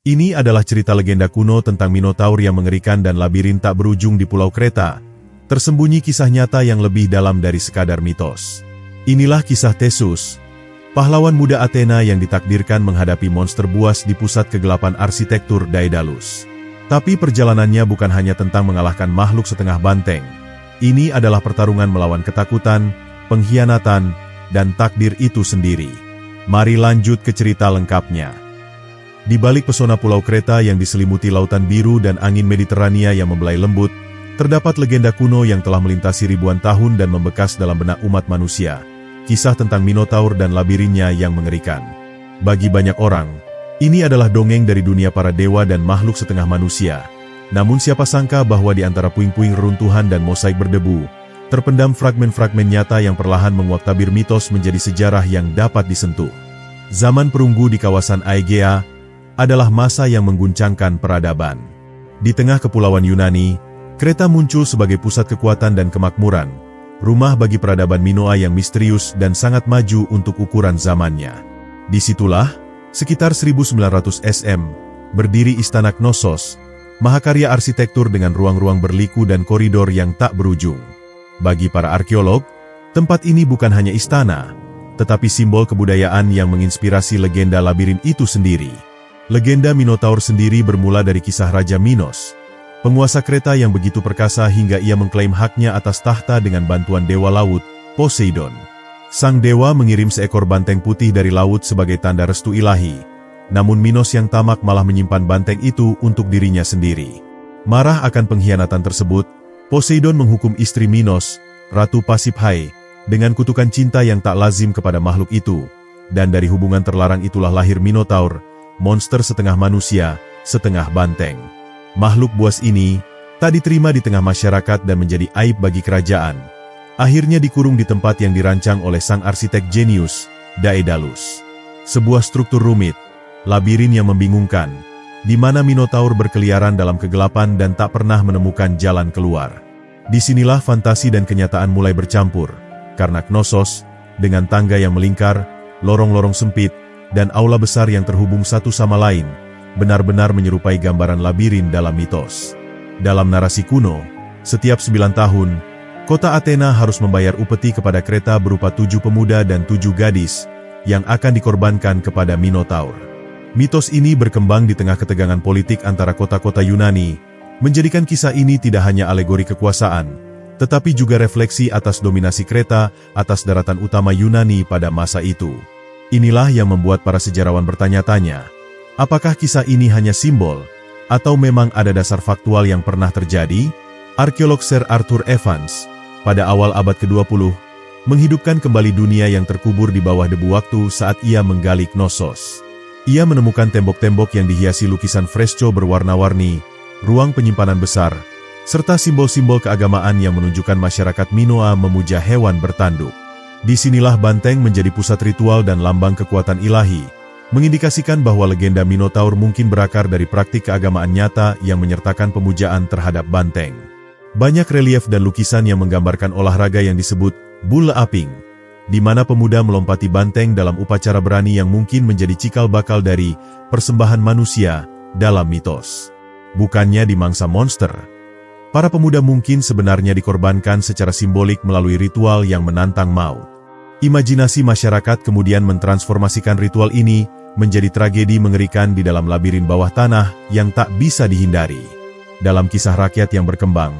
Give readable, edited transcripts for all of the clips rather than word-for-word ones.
Ini adalah cerita legenda kuno tentang Minotaur yang mengerikan dan labirin tak berujung di Pulau Kreta. Tersembunyi kisah nyata yang lebih dalam dari sekadar mitos. Inilah kisah Theseus, pahlawan muda Athena yang ditakdirkan menghadapi monster buas di pusat kegelapan arsitektur Daedalus. Tapi perjalanannya bukan hanya tentang mengalahkan makhluk setengah banteng. Ini adalah pertarungan melawan ketakutan, pengkhianatan, dan takdir itu sendiri. Mari lanjut ke cerita lengkapnya. Di balik pesona Pulau Kreta yang diselimuti lautan biru dan angin Mediterania yang membelai lembut, terdapat legenda kuno yang telah melintasi ribuan tahun dan membekas dalam benak umat manusia. Kisah tentang Minotaur dan labirinnya yang mengerikan. Bagi banyak orang, ini adalah dongeng dari dunia para dewa dan makhluk setengah manusia. Namun siapa sangka bahwa di antara puing-puing reruntuhan dan mosaik berdebu, terpendam fragmen-fragmen nyata yang perlahan menguak tabir mitos menjadi sejarah yang dapat disentuh. Zaman perunggu di kawasan Aegea adalah masa yang mengguncangkan peradaban. Di tengah kepulauan Yunani, Kreta muncul sebagai pusat kekuatan dan kemakmuran, rumah bagi peradaban Minoa yang misterius dan sangat maju untuk ukuran zamannya. Disitulah, sekitar 1900 SM, berdiri Istana Knossos, mahakarya arsitektur dengan ruang-ruang berliku dan koridor yang tak berujung. Bagi para arkeolog, tempat ini bukan hanya istana, tetapi simbol kebudayaan yang menginspirasi legenda labirin itu sendiri. Legenda Minotaur sendiri bermula dari kisah Raja Minos, penguasa Kreta yang begitu perkasa hingga ia mengklaim haknya atas tahta dengan bantuan dewa laut, Poseidon. Sang dewa mengirim seekor banteng putih dari laut sebagai tanda restu ilahi, namun Minos yang tamak malah menyimpan banteng itu untuk dirinya sendiri. Marah akan pengkhianatan tersebut, Poseidon menghukum istri Minos, Ratu Pasiphae, dengan kutukan cinta yang tak lazim kepada makhluk itu, dan dari hubungan terlarang itulah lahir Minotaur, monster setengah manusia, setengah banteng. Makhluk buas ini tak diterima di tengah masyarakat dan menjadi aib bagi kerajaan. Akhirnya dikurung di tempat yang dirancang oleh sang arsitek jenius, Daedalus. Sebuah struktur rumit, labirin yang membingungkan, di mana Minotaur berkeliaran dalam kegelapan dan tak pernah menemukan jalan keluar. Disinilah fantasi dan kenyataan mulai bercampur, karena Knossos, dengan tangga yang melingkar, lorong-lorong sempit, dan aula besar yang terhubung satu sama lain, benar-benar menyerupai gambaran labirin dalam mitos. Dalam narasi kuno, setiap 9 tahun, kota Athena harus membayar upeti kepada Kreta berupa 7 pemuda dan 7 gadis, yang akan dikorbankan kepada Minotaur. Mitos ini berkembang di tengah ketegangan politik antara kota-kota Yunani, menjadikan kisah ini tidak hanya alegori kekuasaan, tetapi juga refleksi atas dominasi Kreta atas daratan utama Yunani pada masa itu. Inilah yang membuat para sejarawan bertanya-tanya, apakah kisah ini hanya simbol, atau memang ada dasar faktual yang pernah terjadi? Arkeolog Sir Arthur Evans, pada awal abad ke-20, menghidupkan kembali dunia yang terkubur di bawah debu waktu saat ia menggali Knossos. Ia menemukan tembok-tembok yang dihiasi lukisan fresko berwarna-warni, ruang penyimpanan besar, serta simbol-simbol keagamaan yang menunjukkan masyarakat Minoa memuja hewan bertanduk. Disinilah banteng menjadi pusat ritual dan lambang kekuatan ilahi, mengindikasikan bahwa legenda Minotaur mungkin berakar dari praktik keagamaan nyata yang menyertakan pemujaan terhadap banteng. Banyak relief dan lukisan yang menggambarkan olahraga yang disebut bull aping, di mana pemuda melompati banteng dalam upacara berani yang mungkin menjadi cikal bakal dari persembahan manusia dalam mitos. Bukannya dimangsa monster, para pemuda mungkin sebenarnya dikorbankan secara simbolik melalui ritual yang menantang maut. Imajinasi masyarakat kemudian mentransformasikan ritual ini menjadi tragedi mengerikan di dalam labirin bawah tanah yang tak bisa dihindari. Dalam kisah rakyat yang berkembang,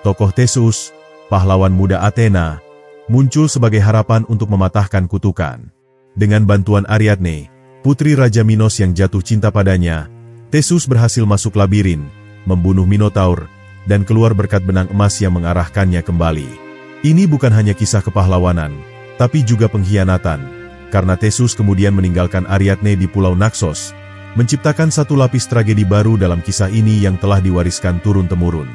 tokoh Theseus, pahlawan muda Athena, muncul sebagai harapan untuk mematahkan kutukan. Dengan bantuan Ariadne, putri Raja Minos yang jatuh cinta padanya, Theseus berhasil masuk labirin, membunuh Minotaur, dan keluar berkat benang emas yang mengarahkannya kembali. Ini bukan hanya kisah kepahlawanan, tapi juga pengkhianatan, karena Theseus kemudian meninggalkan Ariadne di Pulau Naxos, menciptakan satu lapis tragedi baru dalam kisah ini yang telah diwariskan turun-temurun.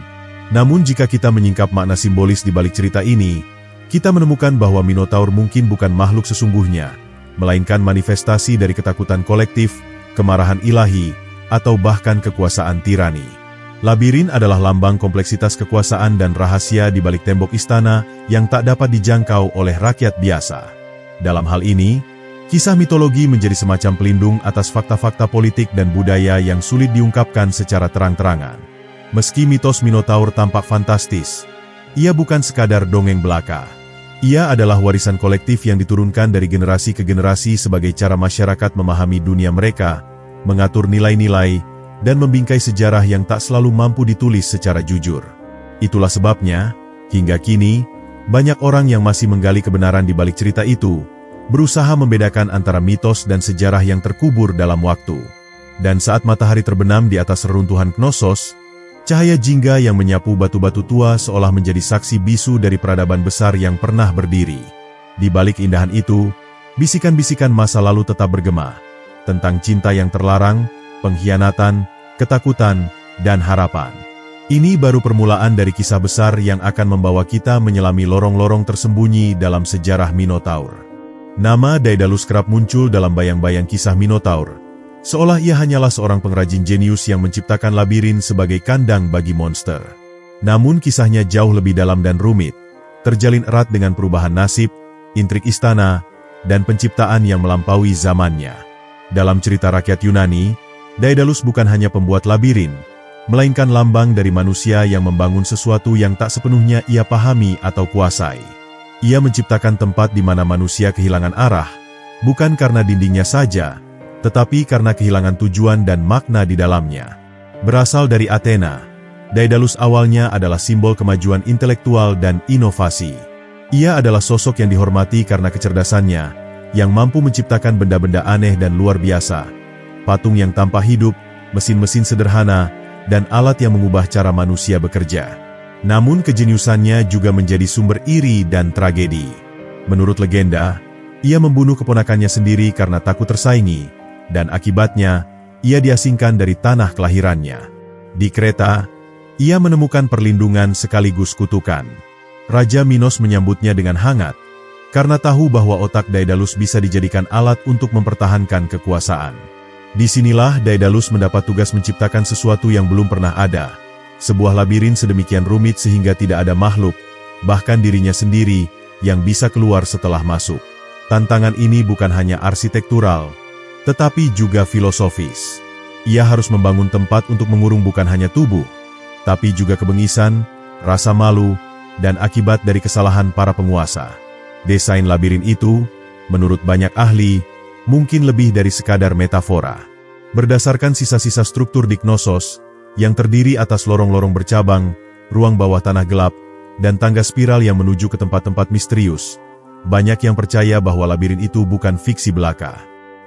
Namun jika kita menyingkap makna simbolis di balik cerita ini, kita menemukan bahwa Minotaur mungkin bukan makhluk sesungguhnya, melainkan manifestasi dari ketakutan kolektif, kemarahan ilahi, atau bahkan kekuasaan tirani. Labirin adalah lambang kompleksitas kekuasaan dan rahasia di balik tembok istana yang tak dapat dijangkau oleh rakyat biasa. Dalam hal ini, Kisah mitologi menjadi semacam pelindung atas fakta-fakta politik dan budaya yang sulit diungkapkan secara terang-terangan. Meski mitos Minotaur tampak fantastis, ia bukan sekadar dongeng belaka. Ia adalah warisan kolektif yang diturunkan dari generasi ke generasi sebagai cara masyarakat memahami dunia mereka, mengatur nilai-nilai, dan membingkai sejarah yang tak selalu mampu ditulis secara jujur. Itulah sebabnya, hingga kini, banyak orang yang masih menggali kebenaran di balik cerita itu, berusaha membedakan antara mitos dan sejarah yang terkubur dalam waktu. Dan saat matahari terbenam di atas reruntuhan Knossos, cahaya jingga yang menyapu batu-batu tua seolah menjadi saksi bisu dari peradaban besar yang pernah berdiri. Di balik indahan itu, bisikan-bisikan masa lalu tetap bergema, tentang cinta yang terlarang, pengkhianatan, ketakutan, dan harapan. Ini baru permulaan dari kisah besar yang akan membawa kita menyelami lorong-lorong tersembunyi dalam sejarah Minotaur. Nama Daedalus kerap muncul dalam bayang-bayang kisah Minotaur, seolah ia hanyalah seorang pengrajin jenius yang menciptakan labirin sebagai kandang bagi monster. Namun kisahnya jauh lebih dalam dan rumit, terjalin erat dengan perubahan nasib, intrik istana, dan penciptaan yang melampaui zamannya. Dalam cerita rakyat Yunani, Daedalus bukan hanya pembuat labirin, melainkan lambang dari manusia yang membangun sesuatu yang tak sepenuhnya ia pahami atau kuasai. Ia menciptakan tempat di mana manusia kehilangan arah, bukan karena dindingnya saja, tetapi karena kehilangan tujuan dan makna di dalamnya. Berasal dari Athena, Daedalus awalnya adalah simbol kemajuan intelektual dan inovasi. Ia adalah sosok yang dihormati karena kecerdasannya, yang mampu menciptakan benda-benda aneh dan luar biasa, patung yang tanpa hidup, mesin-mesin sederhana, dan alat yang mengubah cara manusia bekerja. Namun kejeniusannya juga menjadi sumber iri dan tragedi. Menurut legenda, ia membunuh keponakannya sendiri karena takut tersaingi, dan akibatnya, ia diasingkan dari tanah kelahirannya. Di Kreta, ia menemukan perlindungan sekaligus kutukan. Raja Minos menyambutnya dengan hangat, karena tahu bahwa otak Daedalus bisa dijadikan alat untuk mempertahankan kekuasaan. Disinilah Daedalus mendapat tugas menciptakan sesuatu yang belum pernah ada. Sebuah labirin sedemikian rumit sehingga tidak ada makhluk, bahkan dirinya sendiri, yang bisa keluar setelah masuk. Tantangan ini bukan hanya arsitektural, tetapi juga filosofis. Ia harus membangun tempat untuk mengurung bukan hanya tubuh, tapi juga kebengisan, rasa malu, dan akibat dari kesalahan para penguasa. Desain labirin itu, menurut banyak ahli, mungkin lebih dari sekadar metafora. Berdasarkan sisa-sisa struktur di Knossos, yang terdiri atas lorong-lorong bercabang, ruang bawah tanah gelap, dan tangga spiral yang menuju ke tempat-tempat misterius, banyak yang percaya bahwa labirin itu bukan fiksi belaka.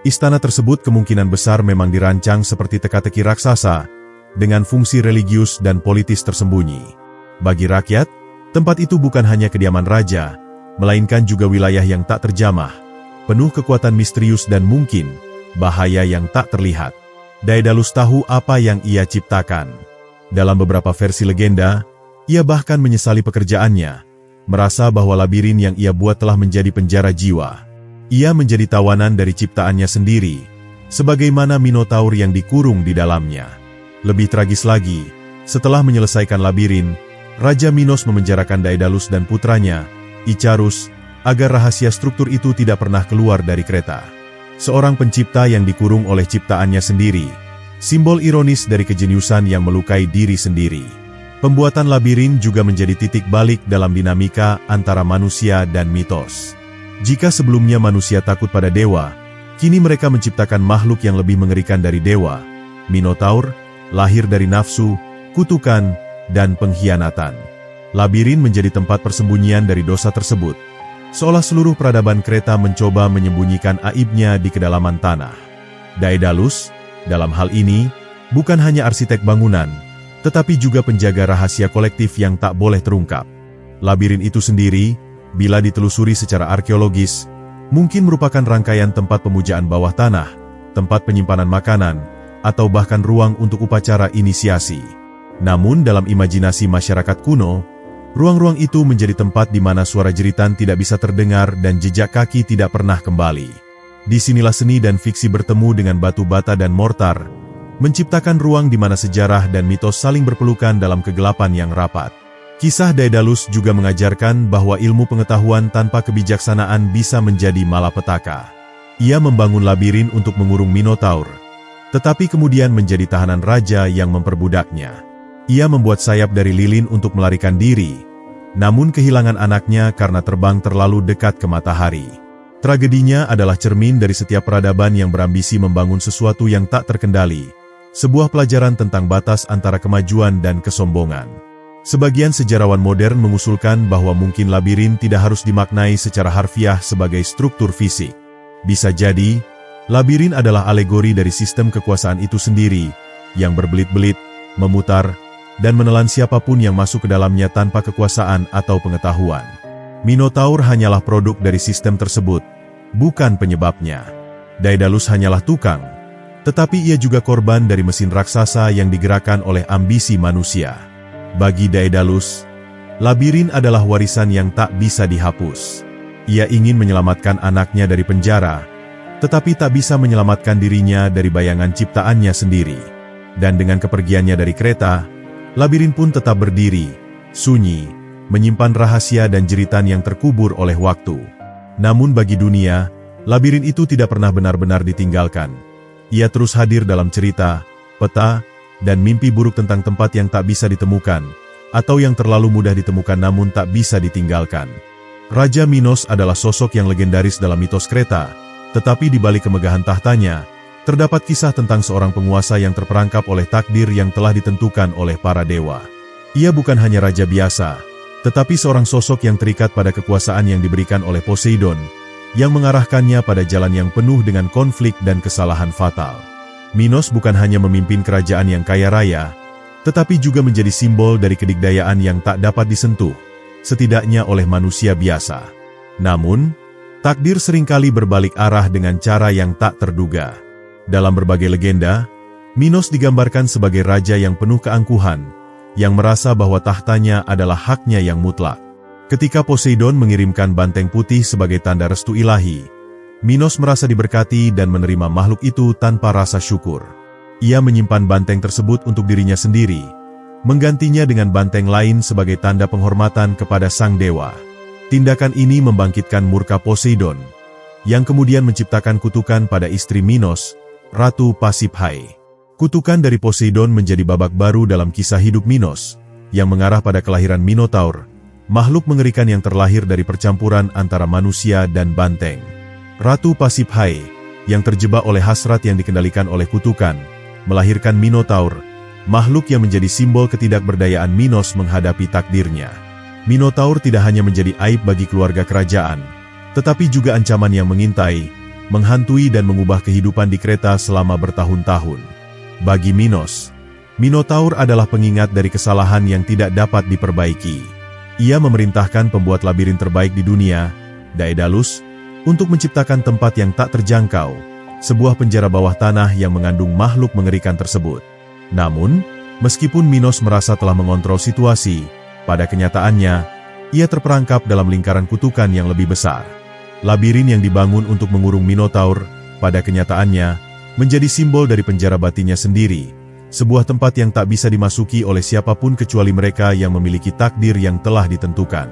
Istana tersebut kemungkinan besar memang dirancang seperti teka-teki raksasa, dengan fungsi religius dan politis tersembunyi. Bagi rakyat, tempat itu bukan hanya kediaman raja, melainkan juga wilayah yang tak terjamah, penuh kekuatan misterius dan mungkin bahaya yang tak terlihat. Daedalus tahu apa yang ia ciptakan. Dalam beberapa versi legenda, ia bahkan menyesali pekerjaannya, merasa bahwa labirin yang ia buat telah menjadi penjara jiwa. Ia menjadi tawanan dari ciptaannya sendiri, sebagaimana Minotaur yang dikurung di dalamnya. Lebih tragis lagi, setelah menyelesaikan labirin, Raja Minos memenjarakan Daedalus dan putranya, Icarus, agar rahasia struktur itu tidak pernah keluar dari Kreta. Seorang pencipta yang dikurung oleh ciptaannya sendiri, simbol ironis dari kejeniusan yang melukai diri sendiri. Pembuatan labirin juga menjadi titik balik dalam dinamika antara manusia dan mitos. Jika sebelumnya manusia takut pada dewa, kini mereka menciptakan makhluk yang lebih mengerikan dari dewa. Minotaur, lahir dari nafsu, kutukan, dan pengkhianatan. Labirin menjadi tempat persembunyian dari dosa tersebut, seolah seluruh peradaban Kreta mencoba menyembunyikan aibnya di kedalaman tanah. Daedalus, dalam hal ini, bukan hanya arsitek bangunan, tetapi juga penjaga rahasia kolektif yang tak boleh terungkap. Labirin itu sendiri, bila ditelusuri secara arkeologis, mungkin merupakan rangkaian tempat pemujaan bawah tanah, tempat penyimpanan makanan, atau bahkan ruang untuk upacara inisiasi. Namun dalam imajinasi masyarakat kuno, ruang-ruang itu menjadi tempat di mana suara jeritan tidak bisa terdengar dan jejak kaki tidak pernah kembali. Disinilah seni dan fiksi bertemu dengan batu bata dan mortar, menciptakan ruang di mana sejarah dan mitos saling berpelukan dalam kegelapan yang rapat. Kisah Daedalus juga mengajarkan bahwa ilmu pengetahuan tanpa kebijaksanaan bisa menjadi malapetaka. Ia membangun labirin untuk mengurung Minotaur, tetapi kemudian menjadi tahanan raja yang memperbudaknya. Ia membuat sayap dari lilin untuk melarikan diri, namun kehilangan anaknya karena terbang terlalu dekat ke matahari. Tragedinya adalah cermin dari setiap peradaban yang berambisi membangun sesuatu yang tak terkendali, sebuah pelajaran tentang batas antara kemajuan dan kesombongan. Sebagian sejarawan modern mengusulkan bahwa mungkin labirin tidak harus dimaknai secara harfiah sebagai struktur fisik. Bisa jadi, labirin adalah alegori dari sistem kekuasaan itu sendiri, yang berbelit-belit, memutar, dan menelan siapapun yang masuk ke dalamnya tanpa kekuasaan atau pengetahuan. Minotaur hanyalah produk dari sistem tersebut, bukan penyebabnya. Daedalus hanyalah tukang, tetapi ia juga korban dari mesin raksasa yang digerakkan oleh ambisi manusia. Bagi Daedalus, labirin adalah warisan yang tak bisa dihapus. Ia ingin menyelamatkan anaknya dari penjara, tetapi tak bisa menyelamatkan dirinya dari bayangan ciptaannya sendiri. Dan dengan kepergiannya dari Kreta, labirin pun tetap berdiri, sunyi, menyimpan rahasia dan jeritan yang terkubur oleh waktu. Namun bagi dunia, labirin itu tidak pernah benar-benar ditinggalkan. Ia terus hadir dalam cerita, peta, dan mimpi buruk tentang tempat yang tak bisa ditemukan, atau yang terlalu mudah ditemukan namun tak bisa ditinggalkan. Raja Minos adalah sosok yang legendaris dalam mitos Kreta, tetapi di balik kemegahan tahtanya, terdapat kisah tentang seorang penguasa yang terperangkap oleh takdir yang telah ditentukan oleh para dewa. Ia bukan hanya raja biasa, tetapi seorang sosok yang terikat pada kekuasaan yang diberikan oleh Poseidon, yang mengarahkannya pada jalan yang penuh dengan konflik dan kesalahan fatal. Minos bukan hanya memimpin kerajaan yang kaya raya, tetapi juga menjadi simbol dari kedikdayaan yang tak dapat disentuh, setidaknya oleh manusia biasa. Namun, takdir seringkali berbalik arah dengan cara yang tak terduga. Dalam berbagai legenda, Minos digambarkan sebagai raja yang penuh keangkuhan, yang merasa bahwa tahtanya adalah haknya yang mutlak. Ketika Poseidon mengirimkan banteng putih sebagai tanda restu ilahi, Minos merasa diberkati dan menerima makhluk itu tanpa rasa syukur. Ia menyimpan banteng tersebut untuk dirinya sendiri, menggantinya dengan banteng lain sebagai tanda penghormatan kepada sang dewa. Tindakan ini membangkitkan murka Poseidon, yang kemudian menciptakan kutukan pada istri Minos, Ratu Pasiphae. Kutukan dari Poseidon menjadi babak baru dalam kisah hidup Minos, yang mengarah pada kelahiran Minotaur, makhluk mengerikan yang terlahir dari percampuran antara manusia dan banteng. Ratu Pasiphae, yang terjebak oleh hasrat yang dikendalikan oleh kutukan, melahirkan Minotaur, makhluk yang menjadi simbol ketidakberdayaan Minos menghadapi takdirnya. Minotaur tidak hanya menjadi aib bagi keluarga kerajaan, tetapi juga ancaman yang mengintai, menghantui dan mengubah kehidupan di Kreta selama bertahun-tahun. Bagi Minos, Minotaur adalah pengingat dari kesalahan yang tidak dapat diperbaiki. Ia memerintahkan pembuat labirin terbaik di dunia, Daedalus, untuk menciptakan tempat yang tak terjangkau, sebuah penjara bawah tanah yang mengandung makhluk mengerikan tersebut. Namun, meskipun Minos merasa telah mengontrol situasi, pada kenyataannya, ia terperangkap dalam lingkaran kutukan yang lebih besar. Labirin yang dibangun untuk mengurung Minotaur, pada kenyataannya, menjadi simbol dari penjara batinnya sendiri, sebuah tempat yang tak bisa dimasuki oleh siapapun kecuali mereka yang memiliki takdir yang telah ditentukan.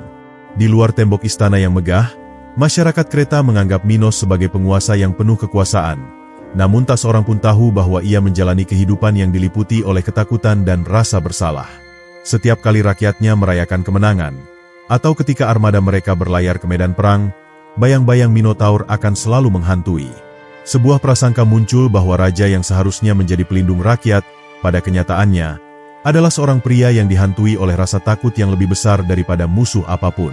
Di luar tembok istana yang megah, masyarakat Kreta menganggap Minos sebagai penguasa yang penuh kekuasaan, namun tak seorang pun tahu bahwa ia menjalani kehidupan yang diliputi oleh ketakutan dan rasa bersalah. Setiap kali rakyatnya merayakan kemenangan, atau ketika armada mereka berlayar ke medan perang, bayang-bayang Minotaur akan selalu menghantui. Sebuah prasangka muncul bahwa raja yang seharusnya menjadi pelindung rakyat, pada kenyataannya, adalah seorang pria yang dihantui oleh rasa takut yang lebih besar daripada musuh apapun.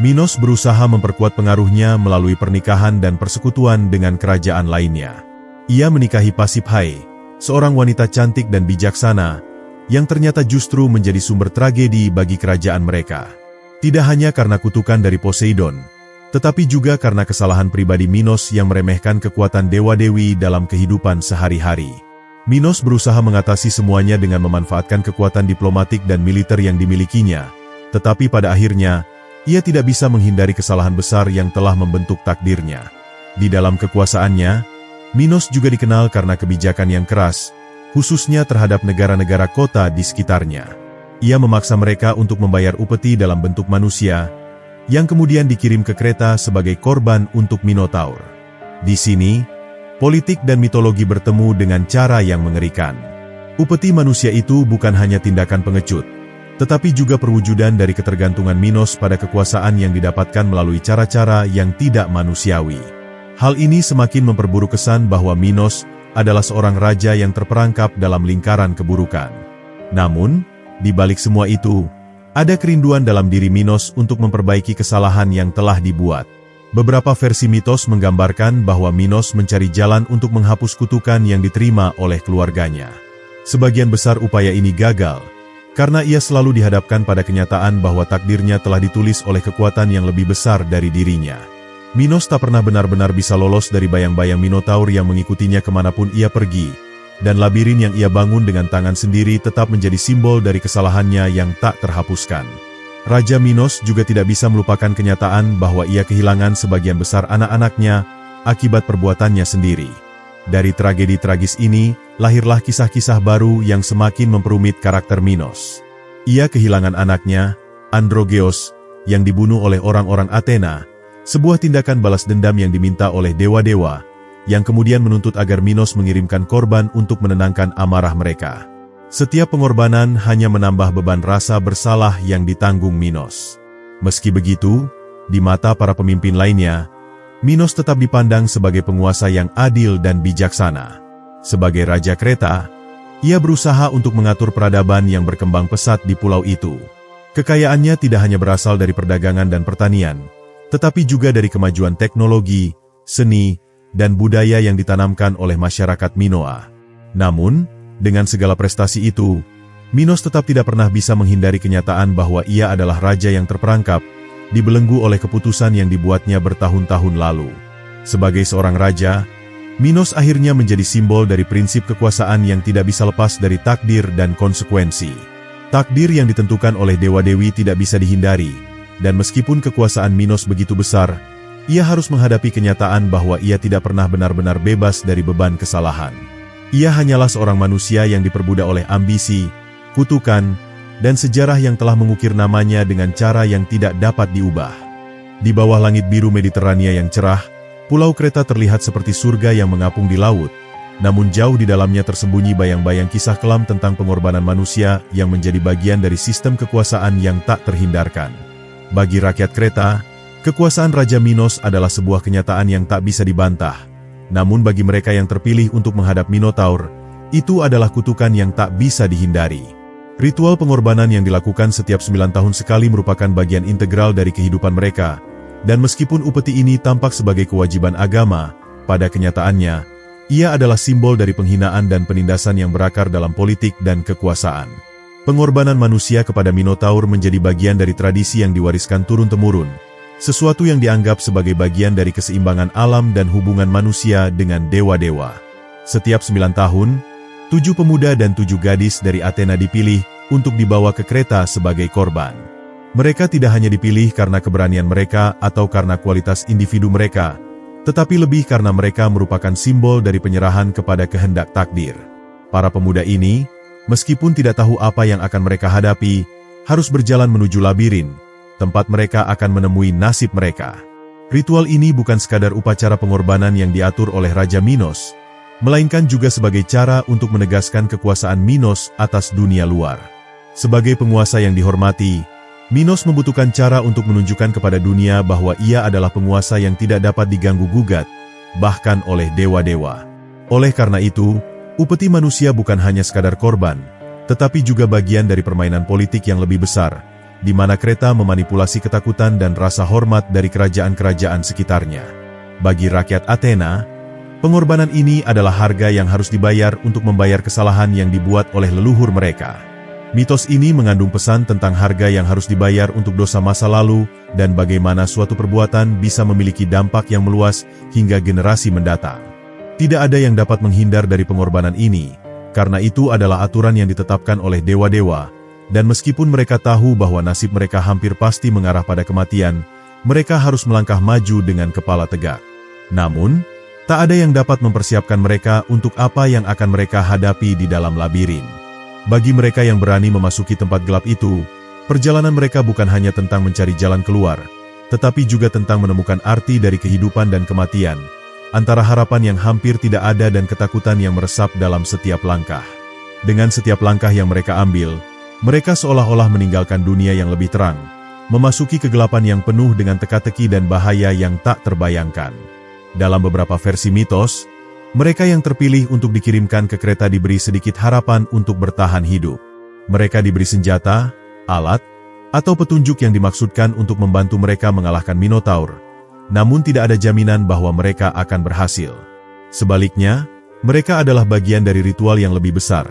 Minos berusaha memperkuat pengaruhnya melalui pernikahan dan persekutuan dengan kerajaan lainnya. Ia menikahi Pasiphae, seorang wanita cantik dan bijaksana, yang ternyata justru menjadi sumber tragedi bagi kerajaan mereka. Tidak hanya karena kutukan dari Poseidon, tetapi juga karena kesalahan pribadi Minos yang meremehkan kekuatan dewa-dewi dalam kehidupan sehari-hari. Minos berusaha mengatasi semuanya dengan memanfaatkan kekuatan diplomatik dan militer yang dimilikinya, tetapi pada akhirnya, ia tidak bisa menghindari kesalahan besar yang telah membentuk takdirnya. Di dalam kekuasaannya, Minos juga dikenal karena kebijakan yang keras, khususnya terhadap negara-negara kota di sekitarnya. Ia memaksa mereka untuk membayar upeti dalam bentuk manusia, yang kemudian dikirim ke Kreta sebagai korban untuk Minotaur. Di sini, politik dan mitologi bertemu dengan cara yang mengerikan. Upeti manusia itu bukan hanya tindakan pengecut, tetapi juga perwujudan dari ketergantungan Minos pada kekuasaan yang didapatkan melalui cara-cara yang tidak manusiawi. Hal ini semakin memperburuk kesan bahwa Minos adalah seorang raja yang terperangkap dalam lingkaran keburukan. Namun, di balik semua itu, ada kerinduan dalam diri Minos untuk memperbaiki kesalahan yang telah dibuat. Beberapa versi mitos menggambarkan bahwa Minos mencari jalan untuk menghapus kutukan yang diterima oleh keluarganya. Sebagian besar upaya ini gagal, karena ia selalu dihadapkan pada kenyataan bahwa takdirnya telah ditulis oleh kekuatan yang lebih besar dari dirinya. Minos tak pernah benar-benar bisa lolos dari bayang-bayang Minotaur yang mengikutinya kemanapun ia pergi, dan labirin yang ia bangun dengan tangan sendiri tetap menjadi simbol dari kesalahannya yang tak terhapuskan. Raja Minos juga tidak bisa melupakan kenyataan bahwa ia kehilangan sebagian besar anak-anaknya akibat perbuatannya sendiri. Dari tragedi tragis ini, lahirlah kisah-kisah baru yang semakin memperumit karakter Minos. Ia kehilangan anaknya, Androgeos, yang dibunuh oleh orang-orang Athena, sebuah tindakan balas dendam yang diminta oleh dewa-dewa, yang kemudian menuntut agar Minos mengirimkan korban untuk menenangkan amarah mereka. Setiap pengorbanan hanya menambah beban rasa bersalah yang ditanggung Minos. Meski begitu, di mata para pemimpin lainnya, Minos tetap dipandang sebagai penguasa yang adil dan bijaksana. Sebagai Raja Kreta, ia berusaha untuk mengatur peradaban yang berkembang pesat di pulau itu. Kekayaannya tidak hanya berasal dari perdagangan dan pertanian, tetapi juga dari kemajuan teknologi, seni, dan budaya yang ditanamkan oleh masyarakat Minoa. Namun, dengan segala prestasi itu, Minos tetap tidak pernah bisa menghindari kenyataan bahwa ia adalah raja yang terperangkap, dibelenggu oleh keputusan yang dibuatnya bertahun-tahun lalu. Sebagai seorang raja, Minos akhirnya menjadi simbol dari prinsip kekuasaan yang tidak bisa lepas dari takdir dan konsekuensi. Takdir yang ditentukan oleh dewa-dewi tidak bisa dihindari, dan meskipun kekuasaan Minos begitu besar, ia harus menghadapi kenyataan bahwa ia tidak pernah benar-benar bebas dari beban kesalahan. Ia hanyalah seorang manusia yang diperbudak oleh ambisi, kutukan, dan sejarah yang telah mengukir namanya dengan cara yang tidak dapat diubah. Di bawah langit biru Mediterania yang cerah, Pulau Kreta terlihat seperti surga yang mengapung di laut, namun jauh di dalamnya tersembunyi bayang-bayang kisah kelam tentang pengorbanan manusia yang menjadi bagian dari sistem kekuasaan yang tak terhindarkan. Bagi rakyat Kreta, kekuasaan Raja Minos adalah sebuah kenyataan yang tak bisa dibantah. Namun bagi mereka yang terpilih untuk menghadap Minotaur, itu adalah kutukan yang tak bisa dihindari. Ritual pengorbanan yang dilakukan setiap 9 tahun sekali merupakan bagian integral dari kehidupan mereka, dan meskipun upeti ini tampak sebagai kewajiban agama, pada kenyataannya, ia adalah simbol dari penghinaan dan penindasan yang berakar dalam politik dan kekuasaan. Pengorbanan manusia kepada Minotaur menjadi bagian dari tradisi yang diwariskan turun-temurun, sesuatu yang dianggap sebagai bagian dari keseimbangan alam dan hubungan manusia dengan dewa-dewa. Setiap 9 tahun, 7 pemuda dan 7 gadis dari Athena dipilih untuk dibawa ke Kreta sebagai korban. Mereka tidak hanya dipilih karena keberanian mereka atau karena kualitas individu mereka, tetapi lebih karena mereka merupakan simbol dari penyerahan kepada kehendak takdir. Para pemuda ini, meskipun tidak tahu apa yang akan mereka hadapi, harus berjalan menuju labirin, tempat mereka akan menemui nasib mereka. Ritual ini bukan sekadar upacara pengorbanan yang diatur oleh Raja Minos, melainkan juga sebagai cara untuk menegaskan kekuasaan Minos atas dunia luar. Sebagai penguasa yang dihormati, Minos membutuhkan cara untuk menunjukkan kepada dunia bahwa ia adalah penguasa yang tidak dapat diganggu-gugat, bahkan oleh dewa-dewa. Oleh karena itu, upeti manusia bukan hanya sekadar korban, tetapi juga bagian dari permainan politik yang lebih besar, di mana Kreta memanipulasi ketakutan dan rasa hormat dari kerajaan-kerajaan sekitarnya. Bagi rakyat Athena, pengorbanan ini adalah harga yang harus dibayar untuk membayar kesalahan yang dibuat oleh leluhur mereka. Mitos ini mengandung pesan tentang harga yang harus dibayar untuk dosa masa lalu dan bagaimana suatu perbuatan bisa memiliki dampak yang meluas hingga generasi mendatang. Tidak ada yang dapat menghindar dari pengorbanan ini, karena itu adalah aturan yang ditetapkan oleh dewa-dewa. Dan meskipun mereka tahu bahwa nasib mereka hampir pasti mengarah pada kematian, mereka harus melangkah maju dengan kepala tegak. Namun, tak ada yang dapat mempersiapkan mereka untuk apa yang akan mereka hadapi di dalam labirin. Bagi mereka yang berani memasuki tempat gelap itu, perjalanan mereka bukan hanya tentang mencari jalan keluar, tetapi juga tentang menemukan arti dari kehidupan dan kematian, antara harapan yang hampir tidak ada dan ketakutan yang meresap dalam setiap langkah. Dengan setiap langkah yang mereka ambil, mereka seolah-olah meninggalkan dunia yang lebih terang, memasuki kegelapan yang penuh dengan teka-teki dan bahaya yang tak terbayangkan. Dalam beberapa versi mitos, mereka yang terpilih untuk dikirimkan ke kereta diberi sedikit harapan untuk bertahan hidup. Mereka diberi senjata, alat, atau petunjuk yang dimaksudkan untuk membantu mereka mengalahkan Minotaur, namun tidak ada jaminan bahwa mereka akan berhasil. Sebaliknya, mereka adalah bagian dari ritual yang lebih besar.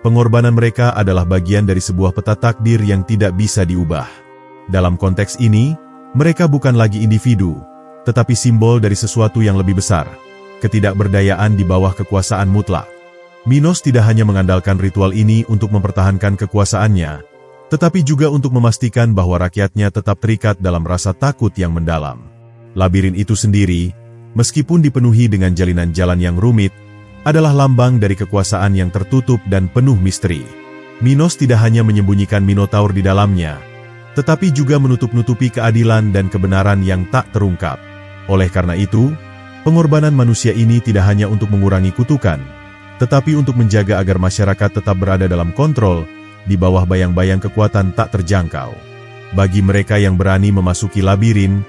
Pengorbanan mereka adalah bagian dari sebuah peta takdir yang tidak bisa diubah. Dalam konteks ini, mereka bukan lagi individu, tetapi simbol dari sesuatu yang lebih besar. Ketidakberdayaan di bawah kekuasaan mutlak. Minos tidak hanya mengandalkan ritual ini untuk mempertahankan kekuasaannya, tetapi juga untuk memastikan bahwa rakyatnya tetap terikat dalam rasa takut yang mendalam. Labirin itu sendiri, meskipun dipenuhi dengan jalinan jalan yang rumit, adalah lambang dari kekuasaan yang tertutup dan penuh misteri. Minos tidak hanya menyembunyikan Minotaur di dalamnya, tetapi juga menutup-nutupi keadilan dan kebenaran yang tak terungkap. Oleh karena itu, pengorbanan manusia ini tidak hanya untuk mengurangi kutukan, tetapi untuk menjaga agar masyarakat tetap berada dalam kontrol, di bawah bayang-bayang kekuatan tak terjangkau. Bagi mereka yang berani memasuki labirin,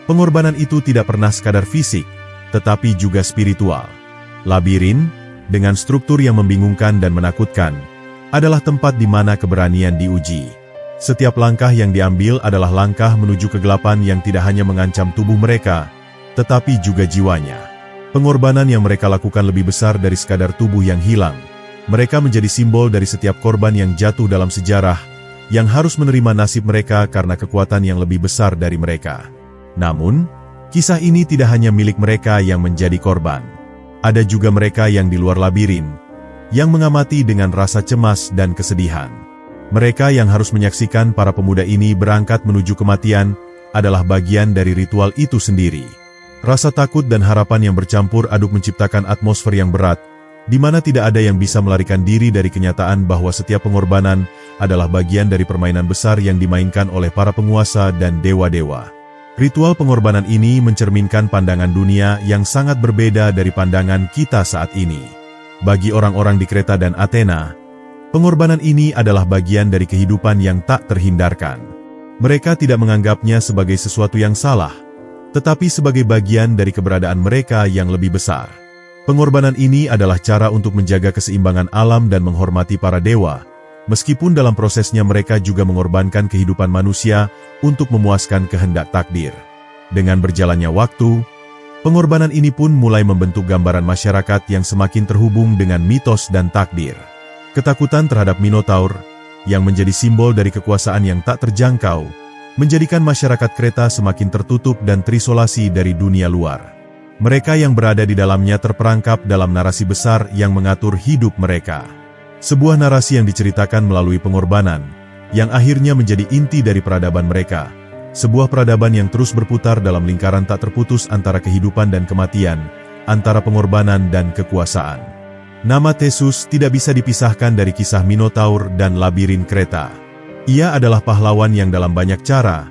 pengorbanan itu tidak pernah sekadar fisik, tetapi juga spiritual. Labirin, dengan struktur yang membingungkan dan menakutkan, adalah tempat di mana keberanian diuji. Setiap langkah yang diambil adalah langkah menuju kegelapan yang tidak hanya mengancam tubuh mereka, tetapi juga jiwanya. Pengorbanan yang mereka lakukan lebih besar dari sekadar tubuh yang hilang. Mereka menjadi simbol dari setiap korban yang jatuh dalam sejarah, yang harus menerima nasib mereka karena kekuatan yang lebih besar dari mereka. Namun, kisah ini tidak hanya milik mereka yang menjadi korban. Ada juga mereka yang di luar labirin, yang mengamati dengan rasa cemas dan kesedihan. Mereka yang harus menyaksikan para pemuda ini berangkat menuju kematian, adalah bagian dari ritual itu sendiri. Rasa takut dan harapan yang bercampur aduk menciptakan atmosfer yang berat, di mana tidak ada yang bisa melarikan diri dari kenyataan bahwa setiap pengorbanan adalah bagian dari permainan besar yang dimainkan oleh para penguasa dan dewa-dewa. Ritual pengorbanan ini mencerminkan pandangan dunia yang sangat berbeda dari pandangan kita saat ini. Bagi orang-orang di Kreta dan Athena, pengorbanan ini adalah bagian dari kehidupan yang tak terhindarkan. Mereka tidak menganggapnya sebagai sesuatu yang salah, tetapi sebagai bagian dari keberadaan mereka yang lebih besar. Pengorbanan ini adalah cara untuk menjaga keseimbangan alam dan menghormati para dewa, meskipun dalam prosesnya mereka juga mengorbankan kehidupan manusia untuk memuaskan kehendak takdir. Dengan berjalannya waktu, pengorbanan ini pun mulai membentuk gambaran masyarakat yang semakin terhubung dengan mitos dan takdir. Ketakutan terhadap Minotaur, yang menjadi simbol dari kekuasaan yang tak terjangkau, menjadikan masyarakat Kreta semakin tertutup dan terisolasi dari dunia luar. Mereka yang berada di dalamnya terperangkap dalam narasi besar yang mengatur hidup mereka. Sebuah narasi yang diceritakan melalui pengorbanan, yang akhirnya menjadi inti dari peradaban mereka. Sebuah peradaban yang terus berputar dalam lingkaran tak terputus antara kehidupan dan kematian, antara pengorbanan dan kekuasaan. Nama Theseus tidak bisa dipisahkan dari kisah Minotaur dan labirin Kreta. Ia adalah pahlawan yang dalam banyak cara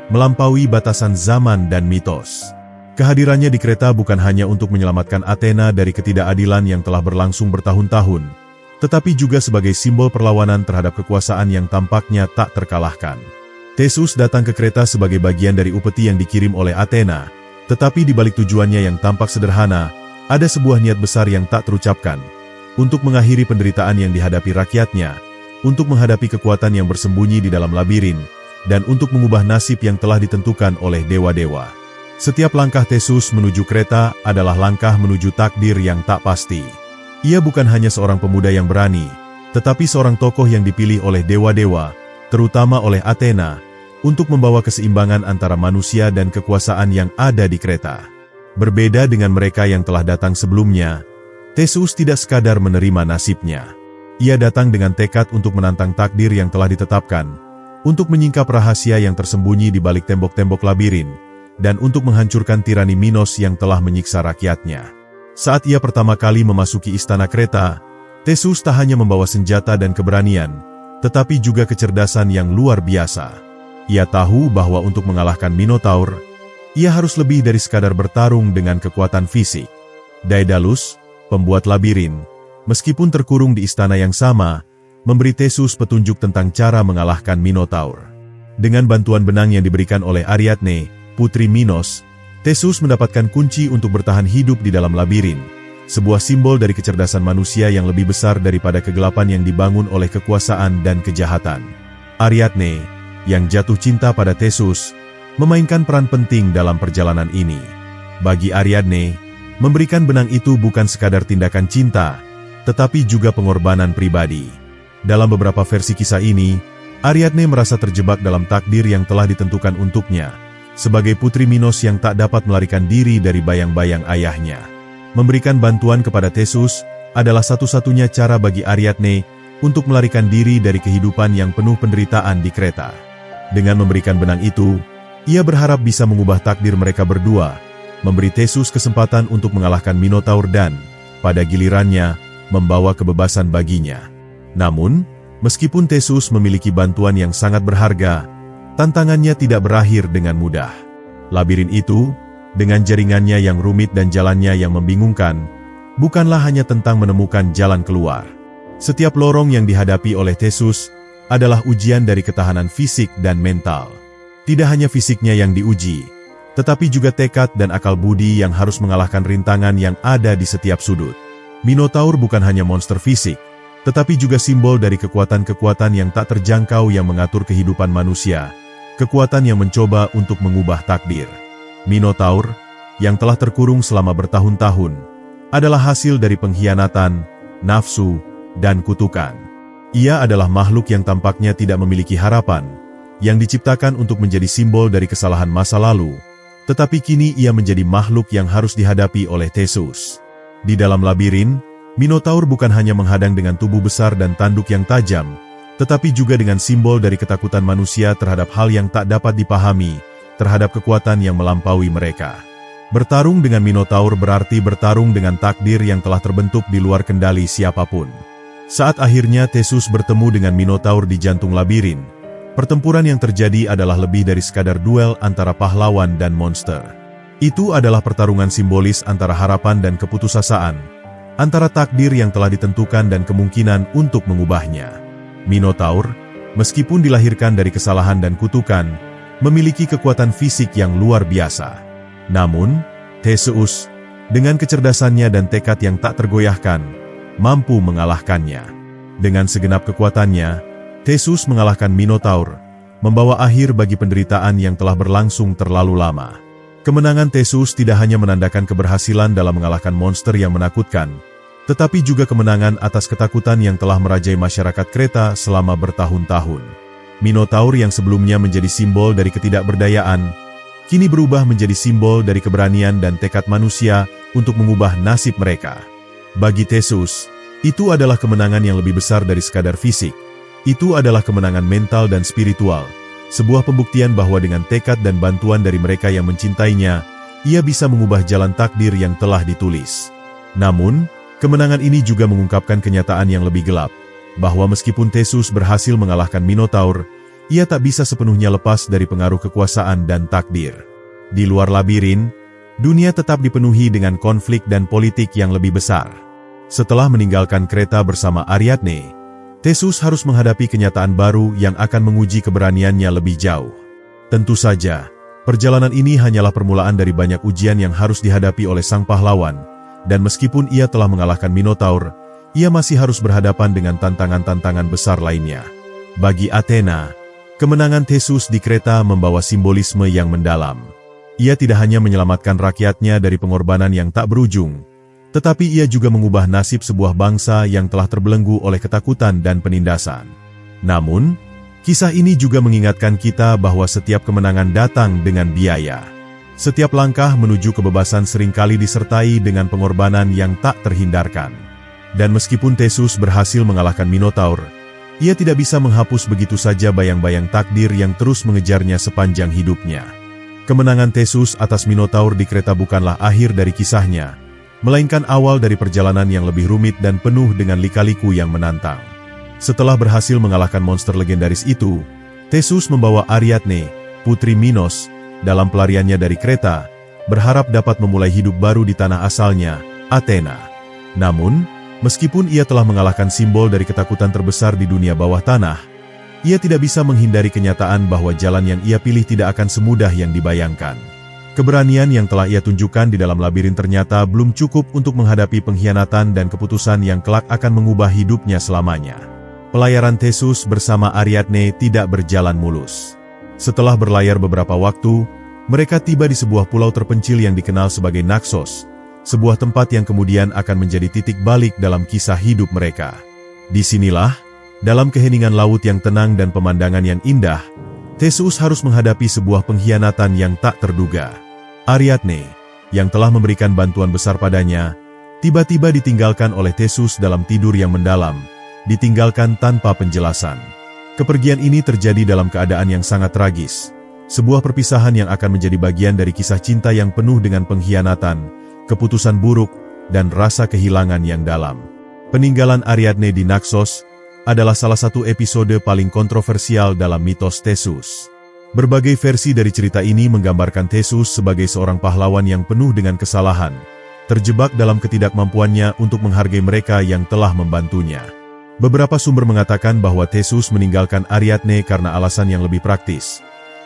melampaui batasan zaman dan mitos. Kehadirannya di Kreta bukan hanya untuk menyelamatkan Athena dari ketidakadilan yang telah berlangsung bertahun-tahun, tetapi juga sebagai simbol perlawanan terhadap kekuasaan yang tampaknya tak terkalahkan. Theseus datang ke Kreta sebagai bagian dari upeti yang dikirim oleh Athena, tetapi di balik tujuannya yang tampak sederhana, ada sebuah niat besar yang tak terucapkan, untuk mengakhiri penderitaan yang dihadapi rakyatnya, untuk menghadapi kekuatan yang bersembunyi di dalam labirin, dan untuk mengubah nasib yang telah ditentukan oleh dewa-dewa. Setiap langkah Theseus menuju Kreta adalah langkah menuju takdir yang tak pasti. Ia bukan hanya seorang pemuda yang berani, tetapi seorang tokoh yang dipilih oleh dewa-dewa, terutama oleh Athena, untuk membawa keseimbangan antara manusia dan kekuasaan yang ada di Kreta. Berbeda dengan mereka yang telah datang sebelumnya, Theseus tidak sekadar menerima nasibnya. Ia datang dengan tekad untuk menantang takdir yang telah ditetapkan, untuk menyingkap rahasia yang tersembunyi di balik tembok-tembok labirin, dan untuk menghancurkan tirani Minos yang telah menyiksa rakyatnya. Saat ia pertama kali memasuki istana Kreta, Theseus tak hanya membawa senjata dan keberanian, tetapi juga kecerdasan yang luar biasa. Ia tahu bahwa untuk mengalahkan Minotaur, ia harus lebih dari sekadar bertarung dengan kekuatan fisik. Daedalus, pembuat labirin, meskipun terkurung di istana yang sama, memberi Theseus petunjuk tentang cara mengalahkan Minotaur. Dengan bantuan benang yang diberikan oleh Ariadne, putri Minos, Theseus mendapatkan kunci untuk bertahan hidup di dalam labirin, sebuah simbol dari kecerdasan manusia yang lebih besar daripada kegelapan yang dibangun oleh kekuasaan dan kejahatan. Ariadne, yang jatuh cinta pada Theseus, memainkan peran penting dalam perjalanan ini. Bagi Ariadne, memberikan benang itu bukan sekadar tindakan cinta, tetapi juga pengorbanan pribadi. Dalam beberapa versi kisah ini, Ariadne merasa terjebak dalam takdir yang telah ditentukan untuknya, sebagai putri Minos yang tak dapat melarikan diri dari bayang-bayang ayahnya. Memberikan bantuan kepada Theseus adalah satu-satunya cara bagi Ariadne untuk melarikan diri dari kehidupan yang penuh penderitaan di Kreta. Dengan memberikan benang itu, ia berharap bisa mengubah takdir mereka berdua, memberi Theseus kesempatan untuk mengalahkan Minotaur dan, pada gilirannya, membawa kebebasan baginya. Namun, meskipun Theseus memiliki bantuan yang sangat berharga, tantangannya tidak berakhir dengan mudah. Labirin itu, dengan jaringannya yang rumit dan jalannya yang membingungkan, bukanlah hanya tentang menemukan jalan keluar. Setiap lorong yang dihadapi oleh Theseus adalah ujian dari ketahanan fisik dan mental. Tidak hanya fisiknya yang diuji, tetapi juga tekad dan akal budi yang harus mengalahkan rintangan yang ada di setiap sudut. Minotaur bukan hanya monster fisik, tetapi juga simbol dari kekuatan-kekuatan yang tak terjangkau yang mengatur kehidupan manusia, kekuatan yang mencoba untuk mengubah takdir. Minotaur, yang telah terkurung selama bertahun-tahun, adalah hasil dari pengkhianatan, nafsu, dan kutukan. Ia adalah makhluk yang tampaknya tidak memiliki harapan, yang diciptakan untuk menjadi simbol dari kesalahan masa lalu, tetapi kini ia menjadi makhluk yang harus dihadapi oleh Theseus. Di dalam labirin, Minotaur bukan hanya menghadang dengan tubuh besar dan tanduk yang tajam, tetapi juga dengan simbol dari ketakutan manusia terhadap hal yang tak dapat dipahami, terhadap kekuatan yang melampaui mereka. Bertarung dengan Minotaur berarti bertarung dengan takdir yang telah terbentuk di luar kendali siapapun. Saat akhirnya Theseus bertemu dengan Minotaur di jantung labirin, pertempuran yang terjadi adalah lebih dari sekadar duel antara pahlawan dan monster. Itu adalah pertarungan simbolis antara harapan dan keputusasaan, antara takdir yang telah ditentukan dan kemungkinan untuk mengubahnya. Minotaur, meskipun dilahirkan dari kesalahan dan kutukan, memiliki kekuatan fisik yang luar biasa. Namun, Theseus, dengan kecerdasannya dan tekad yang tak tergoyahkan, mampu mengalahkannya. Dengan segenap kekuatannya, Theseus mengalahkan Minotaur, membawa akhir bagi penderitaan yang telah berlangsung terlalu lama. Kemenangan Theseus tidak hanya menandakan keberhasilan dalam mengalahkan monster yang menakutkan, tetapi juga kemenangan atas ketakutan yang telah merajai masyarakat Kreta selama bertahun-tahun. Minotaur yang sebelumnya menjadi simbol dari ketidakberdayaan, kini berubah menjadi simbol dari keberanian dan tekad manusia untuk mengubah nasib mereka. Bagi Theseus, itu adalah kemenangan yang lebih besar dari sekadar fisik. Itu adalah kemenangan mental dan spiritual, sebuah pembuktian bahwa dengan tekad dan bantuan dari mereka yang mencintainya, ia bisa mengubah jalan takdir yang telah ditulis. Namun, kemenangan ini juga mengungkapkan kenyataan yang lebih gelap, bahwa meskipun Theseus berhasil mengalahkan Minotaur, ia tak bisa sepenuhnya lepas dari pengaruh kekuasaan dan takdir. Di luar labirin, dunia tetap dipenuhi dengan konflik dan politik yang lebih besar. Setelah meninggalkan Kreta bersama Ariadne, Theseus harus menghadapi kenyataan baru yang akan menguji keberaniannya lebih jauh. Tentu saja, perjalanan ini hanyalah permulaan dari banyak ujian yang harus dihadapi oleh sang pahlawan, dan meskipun ia telah mengalahkan Minotaur, ia masih harus berhadapan dengan tantangan-tantangan besar lainnya. Bagi Athena, kemenangan Theseus di Kreta membawa simbolisme yang mendalam. Ia tidak hanya menyelamatkan rakyatnya dari pengorbanan yang tak berujung, tetapi ia juga mengubah nasib sebuah bangsa yang telah terbelenggu oleh ketakutan dan penindasan. Namun, kisah ini juga mengingatkan kita bahwa setiap kemenangan datang dengan biaya. Setiap langkah menuju kebebasan seringkali disertai dengan pengorbanan yang tak terhindarkan. Dan meskipun Theseus berhasil mengalahkan Minotaur, ia tidak bisa menghapus begitu saja bayang-bayang takdir yang terus mengejarnya sepanjang hidupnya. Kemenangan Theseus atas Minotaur di Kreta bukanlah akhir dari kisahnya, melainkan awal dari perjalanan yang lebih rumit dan penuh dengan lika-liku yang menantang. Setelah berhasil mengalahkan monster legendaris itu, Theseus membawa Ariadne, putri Minos, dalam pelariannya dari Kreta, berharap dapat memulai hidup baru di tanah asalnya, Athena. Namun, meskipun ia telah mengalahkan simbol dari ketakutan terbesar di dunia bawah tanah, ia tidak bisa menghindari kenyataan bahwa jalan yang ia pilih tidak akan semudah yang dibayangkan. Keberanian yang telah ia tunjukkan di dalam labirin ternyata belum cukup untuk menghadapi pengkhianatan dan keputusan yang kelak akan mengubah hidupnya selamanya. Pelayaran Theseus bersama Ariadne tidak berjalan mulus. Setelah berlayar beberapa waktu, mereka tiba di sebuah pulau terpencil yang dikenal sebagai Naxos, sebuah tempat yang kemudian akan menjadi titik balik dalam kisah hidup mereka. Disinilah, dalam keheningan laut yang tenang dan pemandangan yang indah, Theseus harus menghadapi sebuah pengkhianatan yang tak terduga. Ariadne, yang telah memberikan bantuan besar padanya, tiba-tiba ditinggalkan oleh Theseus dalam tidur yang mendalam, ditinggalkan tanpa penjelasan. Kepergian ini terjadi dalam keadaan yang sangat tragis, sebuah perpisahan yang akan menjadi bagian dari kisah cinta yang penuh dengan pengkhianatan, keputusan buruk, dan rasa kehilangan yang dalam. Peninggalan Ariadne di Naxos adalah salah satu episode paling kontroversial dalam mitos Theseus. Berbagai versi dari cerita ini menggambarkan Theseus sebagai seorang pahlawan yang penuh dengan kesalahan, terjebak dalam ketidakmampuannya untuk menghargai mereka yang telah membantunya. Beberapa sumber mengatakan bahwa Theseus meninggalkan Ariadne karena alasan yang lebih praktis,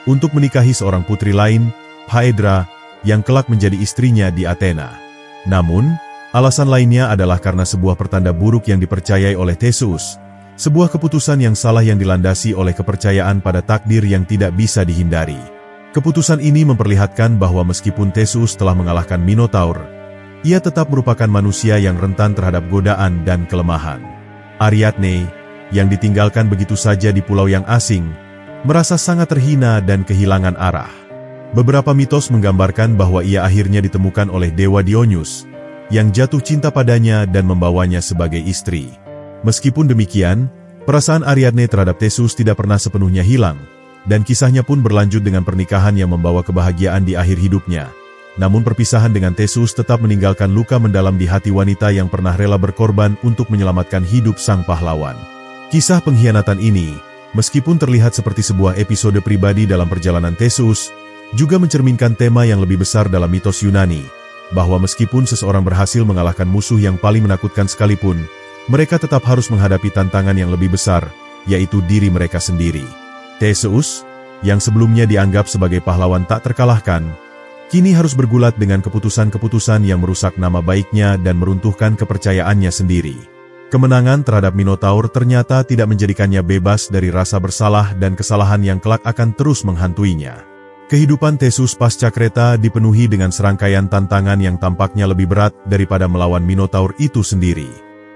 untuk menikahi seorang putri lain, Phaedra, yang kelak menjadi istrinya di Athena. Namun, alasan lainnya adalah karena sebuah pertanda buruk yang dipercayai oleh Theseus, sebuah keputusan yang salah yang dilandasi oleh kepercayaan pada takdir yang tidak bisa dihindari. Keputusan ini memperlihatkan bahwa meskipun Theseus telah mengalahkan Minotaur, ia tetap merupakan manusia yang rentan terhadap godaan dan kelemahan. Ariadne, yang ditinggalkan begitu saja di pulau yang asing, merasa sangat terhina dan kehilangan arah. Beberapa mitos menggambarkan bahwa ia akhirnya ditemukan oleh Dewa Dionysus, yang jatuh cinta padanya dan membawanya sebagai istri. Meskipun demikian, perasaan Ariadne terhadap Theseus tidak pernah sepenuhnya hilang, dan kisahnya pun berlanjut dengan pernikahan yang membawa kebahagiaan di akhir hidupnya. Namun perpisahan dengan Theseus tetap meninggalkan luka mendalam di hati wanita yang pernah rela berkorban untuk menyelamatkan hidup sang pahlawan. Kisah pengkhianatan ini, meskipun terlihat seperti sebuah episode pribadi dalam perjalanan Theseus, juga mencerminkan tema yang lebih besar dalam mitos Yunani, bahwa meskipun seseorang berhasil mengalahkan musuh yang paling menakutkan sekalipun, mereka tetap harus menghadapi tantangan yang lebih besar, yaitu diri mereka sendiri. Theseus, yang sebelumnya dianggap sebagai pahlawan tak terkalahkan, kini harus bergulat dengan keputusan-keputusan yang merusak nama baiknya dan meruntuhkan kepercayaannya sendiri. Kemenangan terhadap Minotaur ternyata tidak menjadikannya bebas dari rasa bersalah dan kesalahan yang kelak akan terus menghantuinya. Kehidupan Theseus pasca Kreta dipenuhi dengan serangkaian tantangan yang tampaknya lebih berat daripada melawan Minotaur itu sendiri.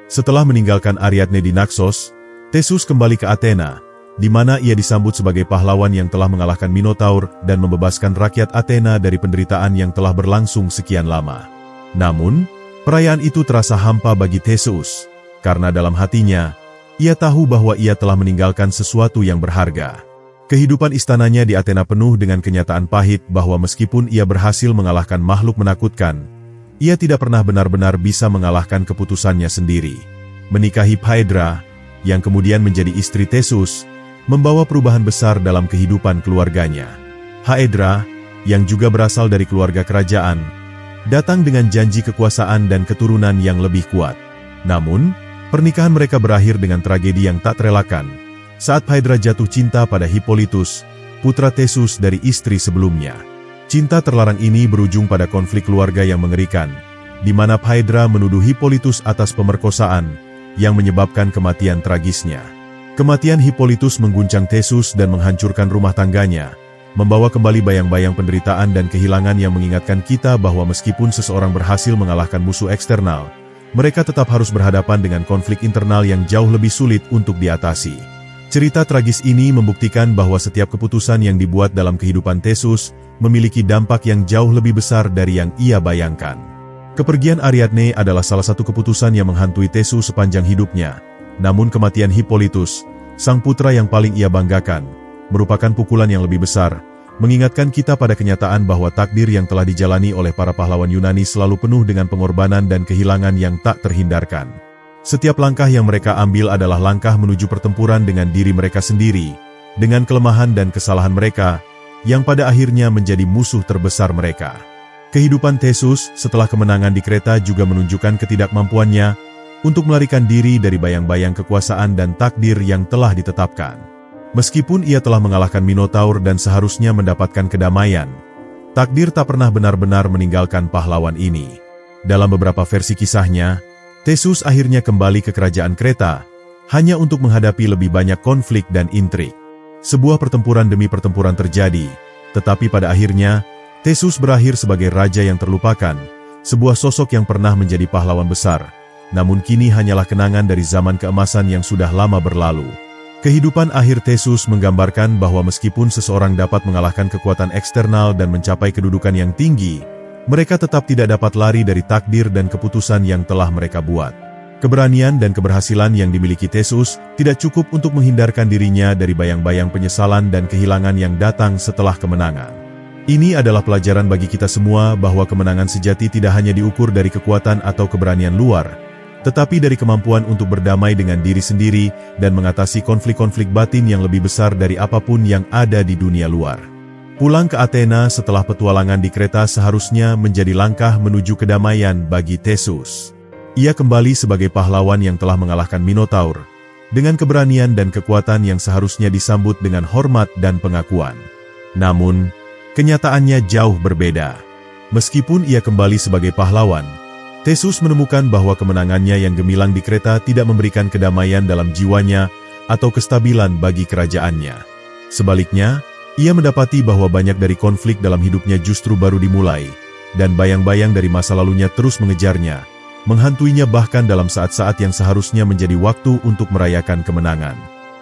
Setelah meninggalkan Ariadne di Naxos, Theseus kembali ke Athena, di mana ia disambut sebagai pahlawan yang telah mengalahkan Minotaur dan membebaskan rakyat Athena dari penderitaan yang telah berlangsung sekian lama. Namun, perayaan itu terasa hampa bagi Theseus, karena dalam hatinya, ia tahu bahwa ia telah meninggalkan sesuatu yang berharga. Kehidupan istananya di Athena penuh dengan kenyataan pahit bahwa meskipun ia berhasil mengalahkan makhluk menakutkan, ia tidak pernah benar-benar bisa mengalahkan keputusannya sendiri. Menikahi Phaedra, yang kemudian menjadi istri Theseus, membawa perubahan besar dalam kehidupan keluarganya. Phaedra, yang juga berasal dari keluarga kerajaan, datang dengan janji kekuasaan dan keturunan yang lebih kuat. Namun, pernikahan mereka berakhir dengan tragedi yang tak terelakkan, saat Phaedra jatuh cinta pada Hippolytus, putra Theseus dari istri sebelumnya. Cinta terlarang ini berujung pada konflik keluarga yang mengerikan, di mana Phaedra menuduh Hippolytus atas pemerkosaan, yang menyebabkan kematian tragisnya. Kematian Hippolytus mengguncang Theseus dan menghancurkan rumah tangganya, membawa kembali bayang-bayang penderitaan dan kehilangan yang mengingatkan kita bahwa meskipun seseorang berhasil mengalahkan musuh eksternal, mereka tetap harus berhadapan dengan konflik internal yang jauh lebih sulit untuk diatasi. Cerita tragis ini membuktikan bahwa setiap keputusan yang dibuat dalam kehidupan Theseus memiliki dampak yang jauh lebih besar dari yang ia bayangkan. Kepergian Ariadne adalah salah satu keputusan yang menghantui Theseus sepanjang hidupnya. Namun kematian Hippolytus, sang putra yang paling ia banggakan, merupakan pukulan yang lebih besar, mengingatkan kita pada kenyataan bahwa takdir yang telah dijalani oleh para pahlawan Yunani selalu penuh dengan pengorbanan dan kehilangan yang tak terhindarkan. Setiap langkah yang mereka ambil adalah langkah menuju pertempuran dengan diri mereka sendiri, dengan kelemahan dan kesalahan mereka, yang pada akhirnya menjadi musuh terbesar mereka. Kehidupan Theseus setelah kemenangan di Kreta juga menunjukkan ketidakmampuannya untuk melarikan diri dari bayang-bayang kekuasaan dan takdir yang telah ditetapkan. Meskipun ia telah mengalahkan Minotaur dan seharusnya mendapatkan kedamaian, takdir tak pernah benar-benar meninggalkan pahlawan ini. Dalam beberapa versi kisahnya, Theseus akhirnya kembali ke kerajaan Kreta, hanya untuk menghadapi lebih banyak konflik dan intrik. Sebuah pertempuran demi pertempuran terjadi, tetapi pada akhirnya, Theseus berakhir sebagai raja yang terlupakan, sebuah sosok yang pernah menjadi pahlawan besar, namun kini hanyalah kenangan dari zaman keemasan yang sudah lama berlalu. Kehidupan akhir Theseus menggambarkan bahwa meskipun seseorang dapat mengalahkan kekuatan eksternal dan mencapai kedudukan yang tinggi, mereka tetap tidak dapat lari dari takdir dan keputusan yang telah mereka buat. Keberanian dan keberhasilan yang dimiliki Theseus tidak cukup untuk menghindarkan dirinya dari bayang-bayang penyesalan dan kehilangan yang datang setelah kemenangan. Ini adalah pelajaran bagi kita semua bahwa kemenangan sejati tidak hanya diukur dari kekuatan atau keberanian luar, tetapi dari kemampuan untuk berdamai dengan diri sendiri dan mengatasi konflik-konflik batin yang lebih besar dari apapun yang ada di dunia luar. Pulang ke Athena setelah petualangan di Kreta seharusnya menjadi langkah menuju kedamaian bagi Theseus. Ia kembali sebagai pahlawan yang telah mengalahkan Minotaur, dengan keberanian dan kekuatan yang seharusnya disambut dengan hormat dan pengakuan. Namun, kenyataannya jauh berbeda. Meskipun ia kembali sebagai pahlawan, Theseus menemukan bahwa kemenangannya yang gemilang di Kreta tidak memberikan kedamaian dalam jiwanya atau kestabilan bagi kerajaannya. Sebaliknya, ia mendapati bahwa banyak dari konflik dalam hidupnya justru baru dimulai, dan bayang-bayang dari masa lalunya terus mengejarnya, menghantuinya bahkan dalam saat-saat yang seharusnya menjadi waktu untuk merayakan kemenangan.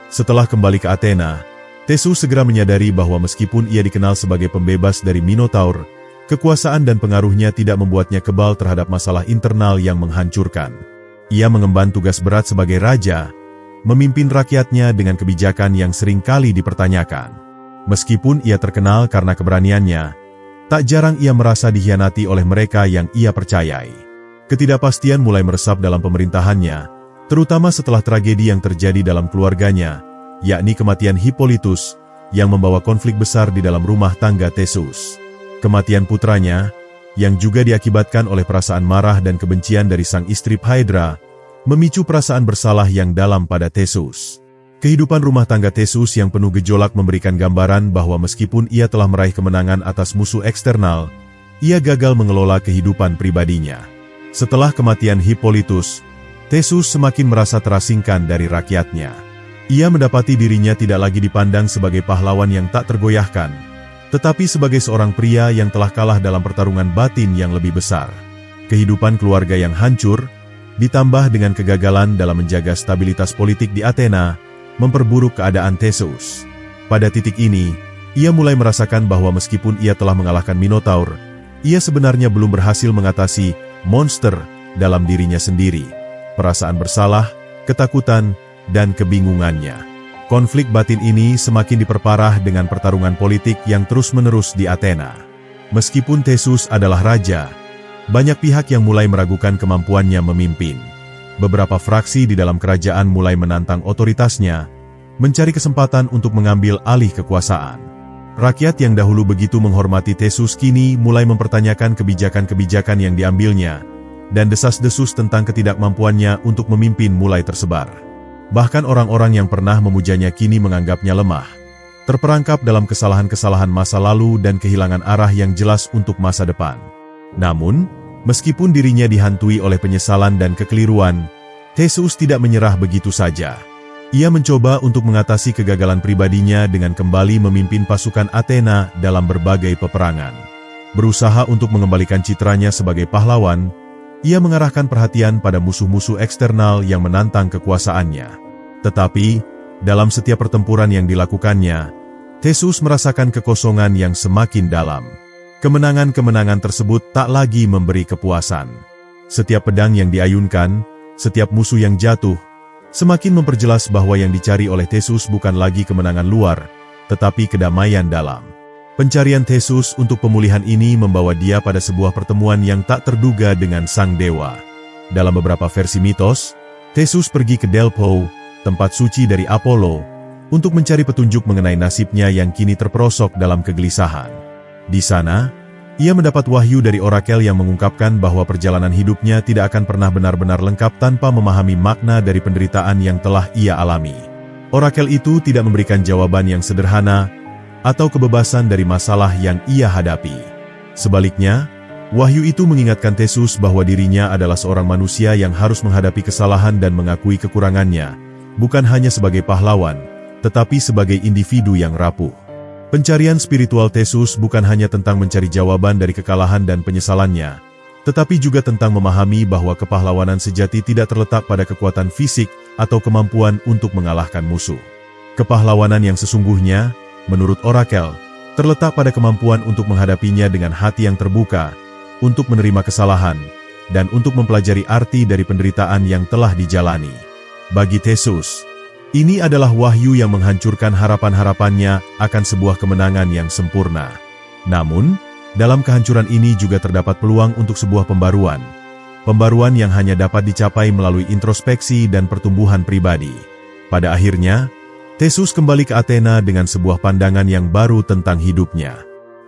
Setelah kembali ke Athena, Theseus segera menyadari bahwa meskipun ia dikenal sebagai pembebas dari Minotaur, kekuasaan dan pengaruhnya tidak membuatnya kebal terhadap masalah internal yang menghancurkan. Ia mengemban tugas berat sebagai raja, memimpin rakyatnya dengan kebijakan yang sering kali dipertanyakan. Meskipun ia terkenal karena keberaniannya, tak jarang ia merasa dikhianati oleh mereka yang ia percayai. Ketidakpastian mulai meresap dalam pemerintahannya, terutama setelah tragedi yang terjadi dalam keluarganya, yakni kematian Hippolytus, yang membawa konflik besar di dalam rumah tangga Theseus. Kematian putranya, yang juga diakibatkan oleh perasaan marah dan kebencian dari sang istri Phaedra, memicu perasaan bersalah yang dalam pada Theseus. Kehidupan rumah tangga Theseus yang penuh gejolak memberikan gambaran bahwa meskipun ia telah meraih kemenangan atas musuh eksternal, ia gagal mengelola kehidupan pribadinya. Setelah kematian Hippolytus, Theseus semakin merasa terasingkan dari rakyatnya. Ia mendapati dirinya tidak lagi dipandang sebagai pahlawan yang tak tergoyahkan, tetapi sebagai seorang pria yang telah kalah dalam pertarungan batin yang lebih besar. Kehidupan keluarga yang hancur, ditambah dengan kegagalan dalam menjaga stabilitas politik di Athena, memperburuk keadaan Theseus. Pada titik ini, ia mulai merasakan bahwa meskipun ia telah mengalahkan Minotaur, ia sebenarnya belum berhasil mengatasi monster dalam dirinya sendiri, perasaan bersalah, ketakutan, dan kebingungannya. Konflik batin ini semakin diperparah dengan pertarungan politik yang terus-menerus di Athena. Meskipun Theseus adalah raja, banyak pihak yang mulai meragukan kemampuannya memimpin. Beberapa fraksi di dalam kerajaan mulai menantang otoritasnya, mencari kesempatan untuk mengambil alih kekuasaan. Rakyat yang dahulu begitu menghormati Theseus kini mulai mempertanyakan kebijakan-kebijakan yang diambilnya, dan desas-desus tentang ketidakmampuannya untuk memimpin mulai tersebar. Bahkan orang-orang yang pernah memujanya kini menganggapnya lemah, terperangkap dalam kesalahan-kesalahan masa lalu dan kehilangan arah yang jelas untuk masa depan. Namun, meskipun dirinya dihantui oleh penyesalan dan kekeliruan, Theseus tidak menyerah begitu saja. Ia mencoba untuk mengatasi kegagalan pribadinya dengan kembali memimpin pasukan Athena dalam berbagai peperangan. Berusaha untuk mengembalikan citranya sebagai pahlawan, ia mengarahkan perhatian pada musuh-musuh eksternal yang menantang kekuasaannya. Tetapi, dalam setiap pertempuran yang dilakukannya, Theseus merasakan kekosongan yang semakin dalam. Kemenangan-kemenangan tersebut tak lagi memberi kepuasan. Setiap pedang yang diayunkan, setiap musuh yang jatuh, semakin memperjelas bahwa yang dicari oleh Theseus bukan lagi kemenangan luar, tetapi kedamaian dalam. Pencarian Theseus untuk pemulihan ini membawa dia pada sebuah pertemuan yang tak terduga dengan sang dewa. Dalam beberapa versi mitos, Theseus pergi ke Delpho, tempat suci dari Apollo, untuk mencari petunjuk mengenai nasibnya yang kini terperosok dalam kegelisahan. Di sana, ia mendapat wahyu dari orakel yang mengungkapkan bahwa perjalanan hidupnya tidak akan pernah benar-benar lengkap tanpa memahami makna dari penderitaan yang telah ia alami. Orakel itu tidak memberikan jawaban yang sederhana atau kebebasan dari masalah yang ia hadapi. Sebaliknya, wahyu itu mengingatkan Theseus bahwa dirinya adalah seorang manusia yang harus menghadapi kesalahan dan mengakui kekurangannya, bukan hanya sebagai pahlawan, tetapi sebagai individu yang rapuh. Pencarian spiritual Theseus bukan hanya tentang mencari jawaban dari kekalahan dan penyesalannya, tetapi juga tentang memahami bahwa kepahlawanan sejati tidak terletak pada kekuatan fisik atau kemampuan untuk mengalahkan musuh. Kepahlawanan yang sesungguhnya, menurut orakel, terletak pada kemampuan untuk menghadapinya dengan hati yang terbuka, untuk menerima kesalahan, dan untuk mempelajari arti dari penderitaan yang telah dijalani. Bagi Theseus, ini adalah wahyu yang menghancurkan harapan-harapannya akan sebuah kemenangan yang sempurna. Namun, dalam kehancuran ini juga terdapat peluang untuk sebuah pembaruan. Pembaruan yang hanya dapat dicapai melalui introspeksi dan pertumbuhan pribadi. Pada akhirnya, Theseus kembali ke Athena dengan sebuah pandangan yang baru tentang hidupnya.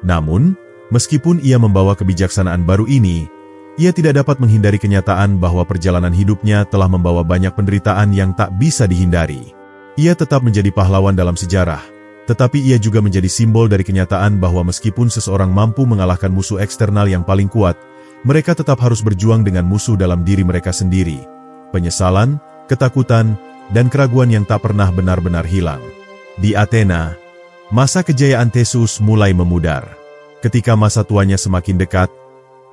Namun, meskipun ia membawa kebijaksanaan baru ini, ia tidak dapat menghindari kenyataan bahwa perjalanan hidupnya telah membawa banyak penderitaan yang tak bisa dihindari. Ia tetap menjadi pahlawan dalam sejarah, tetapi ia juga menjadi simbol dari kenyataan bahwa meskipun seseorang mampu mengalahkan musuh eksternal yang paling kuat, mereka tetap harus berjuang dengan musuh dalam diri mereka sendiri. Penyesalan, ketakutan, dan keraguan yang tak pernah benar-benar hilang. Di Athena, masa kejayaan Theseus mulai memudar. Ketika masa tuanya semakin dekat,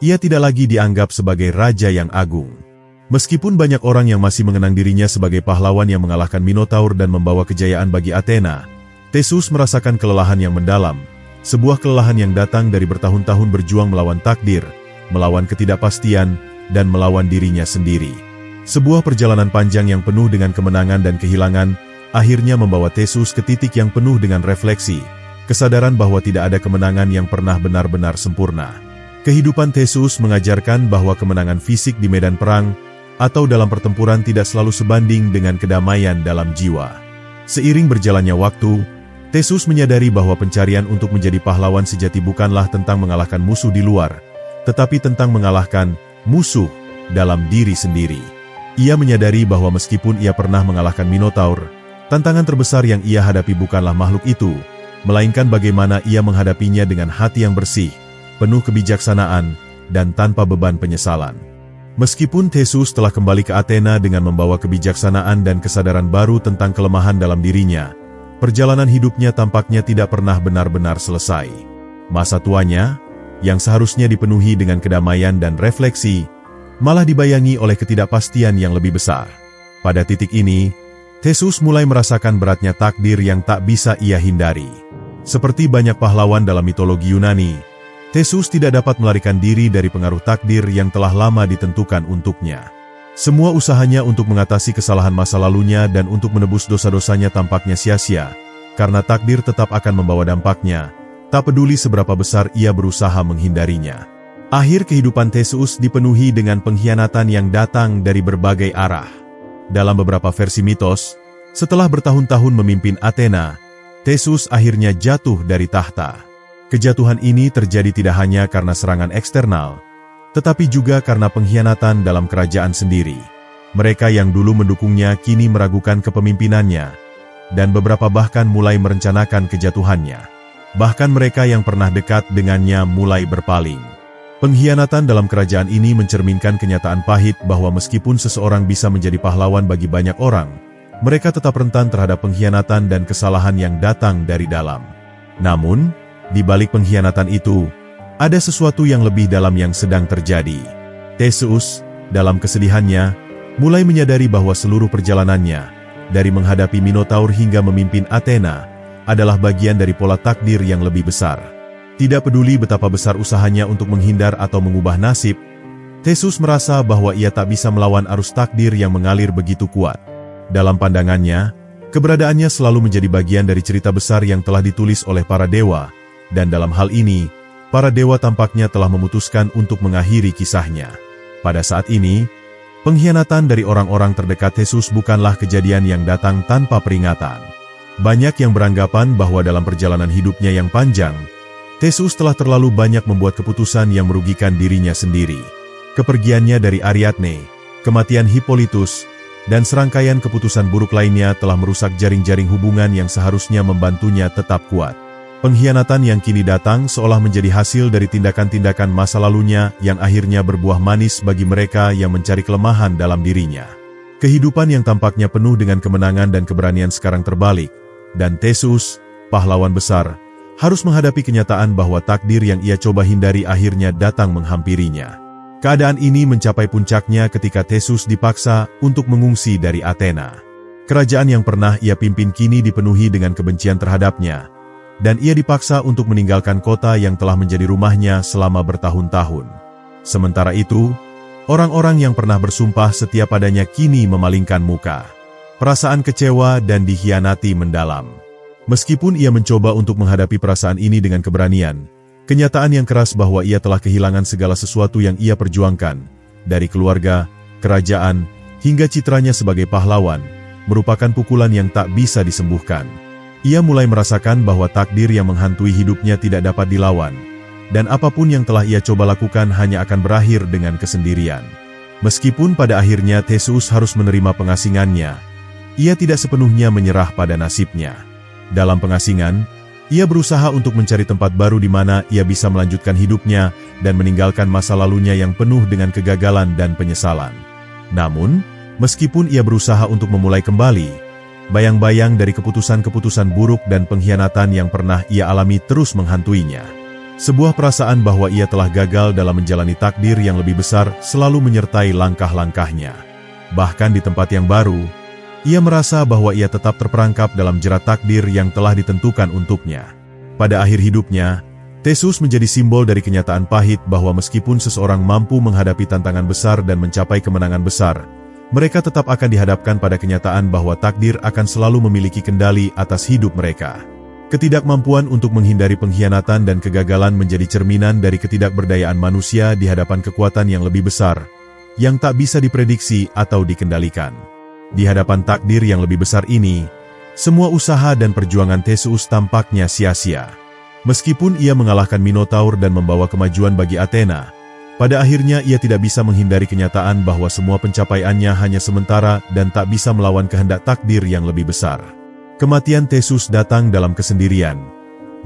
ia tidak lagi dianggap sebagai raja yang agung. Meskipun banyak orang yang masih mengenang dirinya sebagai pahlawan yang mengalahkan Minotaur dan membawa kejayaan bagi Athena, Theseus merasakan kelelahan yang mendalam, sebuah kelelahan yang datang dari bertahun-tahun berjuang melawan takdir, melawan ketidakpastian, dan melawan dirinya sendiri. Sebuah perjalanan panjang yang penuh dengan kemenangan dan kehilangan, akhirnya membawa Theseus ke titik yang penuh dengan refleksi, kesadaran bahwa tidak ada kemenangan yang pernah benar-benar sempurna. Kehidupan Theseus mengajarkan bahwa kemenangan fisik di medan perang atau dalam pertempuran tidak selalu sebanding dengan kedamaian dalam jiwa. Seiring berjalannya waktu, Theseus menyadari bahwa pencarian untuk menjadi pahlawan sejati bukanlah tentang mengalahkan musuh di luar, tetapi tentang mengalahkan musuh dalam diri sendiri. Ia menyadari bahwa meskipun ia pernah mengalahkan Minotaur, tantangan terbesar yang ia hadapi bukanlah makhluk itu, melainkan bagaimana ia menghadapinya dengan hati yang bersih, penuh kebijaksanaan, dan tanpa beban penyesalan. Meskipun Theseus telah kembali ke Athena dengan membawa kebijaksanaan dan kesadaran baru tentang kelemahan dalam dirinya, perjalanan hidupnya tampaknya tidak pernah benar-benar selesai. Masa tuanya, yang seharusnya dipenuhi dengan kedamaian dan refleksi, malah dibayangi oleh ketidakpastian yang lebih besar. Pada titik ini, Theseus mulai merasakan beratnya takdir yang tak bisa ia hindari. Seperti banyak pahlawan dalam mitologi Yunani, Theseus tidak dapat melarikan diri dari pengaruh takdir yang telah lama ditentukan untuknya. Semua usahanya untuk mengatasi kesalahan masa lalunya dan untuk menebus dosa-dosanya tampaknya sia-sia, karena takdir tetap akan membawa dampaknya, tak peduli seberapa besar ia berusaha menghindarinya. Akhir kehidupan Theseus dipenuhi dengan pengkhianatan yang datang dari berbagai arah. Dalam beberapa versi mitos, setelah bertahun-tahun memimpin Athena, Theseus akhirnya jatuh dari tahta. Kejatuhan ini terjadi tidak hanya karena serangan eksternal, tetapi juga karena pengkhianatan dalam kerajaan sendiri. Mereka yang dulu mendukungnya kini meragukan kepemimpinannya, dan beberapa bahkan mulai merencanakan kejatuhannya. Bahkan mereka yang pernah dekat dengannya mulai berpaling. Pengkhianatan dalam kerajaan ini mencerminkan kenyataan pahit bahwa meskipun seseorang bisa menjadi pahlawan bagi banyak orang, mereka tetap rentan terhadap pengkhianatan dan kesalahan yang datang dari dalam. Namun, di balik pengkhianatan itu, ada sesuatu yang lebih dalam yang sedang terjadi. Theseus, dalam kesedihannya, mulai menyadari bahwa seluruh perjalanannya, dari menghadapi Minotaur hingga memimpin Athena, adalah bagian dari pola takdir yang lebih besar. Tidak peduli betapa besar usahanya untuk menghindar atau mengubah nasib, Theseus merasa bahwa ia tak bisa melawan arus takdir yang mengalir begitu kuat. Dalam pandangannya, keberadaannya selalu menjadi bagian dari cerita besar yang telah ditulis oleh para dewa, dan dalam hal ini, para dewa tampaknya telah memutuskan untuk mengakhiri kisahnya. Pada saat ini, pengkhianatan dari orang-orang terdekat Theseus bukanlah kejadian yang datang tanpa peringatan. Banyak yang beranggapan bahwa dalam perjalanan hidupnya yang panjang, Theseus telah terlalu banyak membuat keputusan yang merugikan dirinya sendiri. Kepergiannya dari Ariadne, kematian Hippolytus, dan serangkaian keputusan buruk lainnya telah merusak jaring-jaring hubungan yang seharusnya membantunya tetap kuat. Pengkhianatan yang kini datang seolah menjadi hasil dari tindakan-tindakan masa lalunya yang akhirnya berbuah manis bagi mereka yang mencari kelemahan dalam dirinya. Kehidupan yang tampaknya penuh dengan kemenangan dan keberanian sekarang terbalik, dan Theseus, pahlawan besar, harus menghadapi kenyataan bahwa takdir yang ia coba hindari akhirnya datang menghampirinya. Keadaan ini mencapai puncaknya ketika Theseus dipaksa untuk mengungsi dari Athena. Kerajaan yang pernah ia pimpin kini dipenuhi dengan kebencian terhadapnya, dan ia dipaksa untuk meninggalkan kota yang telah menjadi rumahnya selama bertahun-tahun. Sementara itu, orang-orang yang pernah bersumpah setia padanya kini memalingkan muka. Perasaan kecewa dan dikhianati mendalam. Meskipun ia mencoba untuk menghadapi perasaan ini dengan keberanian, kenyataan yang keras bahwa ia telah kehilangan segala sesuatu yang ia perjuangkan, dari keluarga, kerajaan, hingga citranya sebagai pahlawan, merupakan pukulan yang tak bisa disembuhkan. Ia mulai merasakan bahwa takdir yang menghantui hidupnya tidak dapat dilawan, dan apapun yang telah ia coba lakukan hanya akan berakhir dengan kesendirian. Meskipun pada akhirnya Theseus harus menerima pengasingannya, ia tidak sepenuhnya menyerah pada nasibnya. Dalam pengasingan, ia berusaha untuk mencari tempat baru di mana ia bisa melanjutkan hidupnya dan meninggalkan masa lalunya yang penuh dengan kegagalan dan penyesalan. Namun, meskipun ia berusaha untuk memulai kembali, bayang-bayang dari keputusan-keputusan buruk dan pengkhianatan yang pernah ia alami terus menghantuinya. Sebuah perasaan bahwa ia telah gagal dalam menjalani takdir yang lebih besar selalu menyertai langkah-langkahnya. Bahkan di tempat yang baru, ia merasa bahwa ia tetap terperangkap dalam jerat takdir yang telah ditentukan untuknya. Pada akhir hidupnya, Theseus menjadi simbol dari kenyataan pahit bahwa meskipun seseorang mampu menghadapi tantangan besar dan mencapai kemenangan besar, mereka tetap akan dihadapkan pada kenyataan bahwa takdir akan selalu memiliki kendali atas hidup mereka. Ketidakmampuan untuk menghindari pengkhianatan dan kegagalan menjadi cerminan dari ketidakberdayaan manusia di hadapan kekuatan yang lebih besar, yang tak bisa diprediksi atau dikendalikan. Di hadapan takdir yang lebih besar ini, semua usaha dan perjuangan Theseus tampaknya sia-sia. Meskipun ia mengalahkan Minotaur dan membawa kemajuan bagi Athena, pada akhirnya ia tidak bisa menghindari kenyataan bahwa semua pencapaiannya hanya sementara dan tak bisa melawan kehendak takdir yang lebih besar. Kematian Theseus datang dalam kesendirian,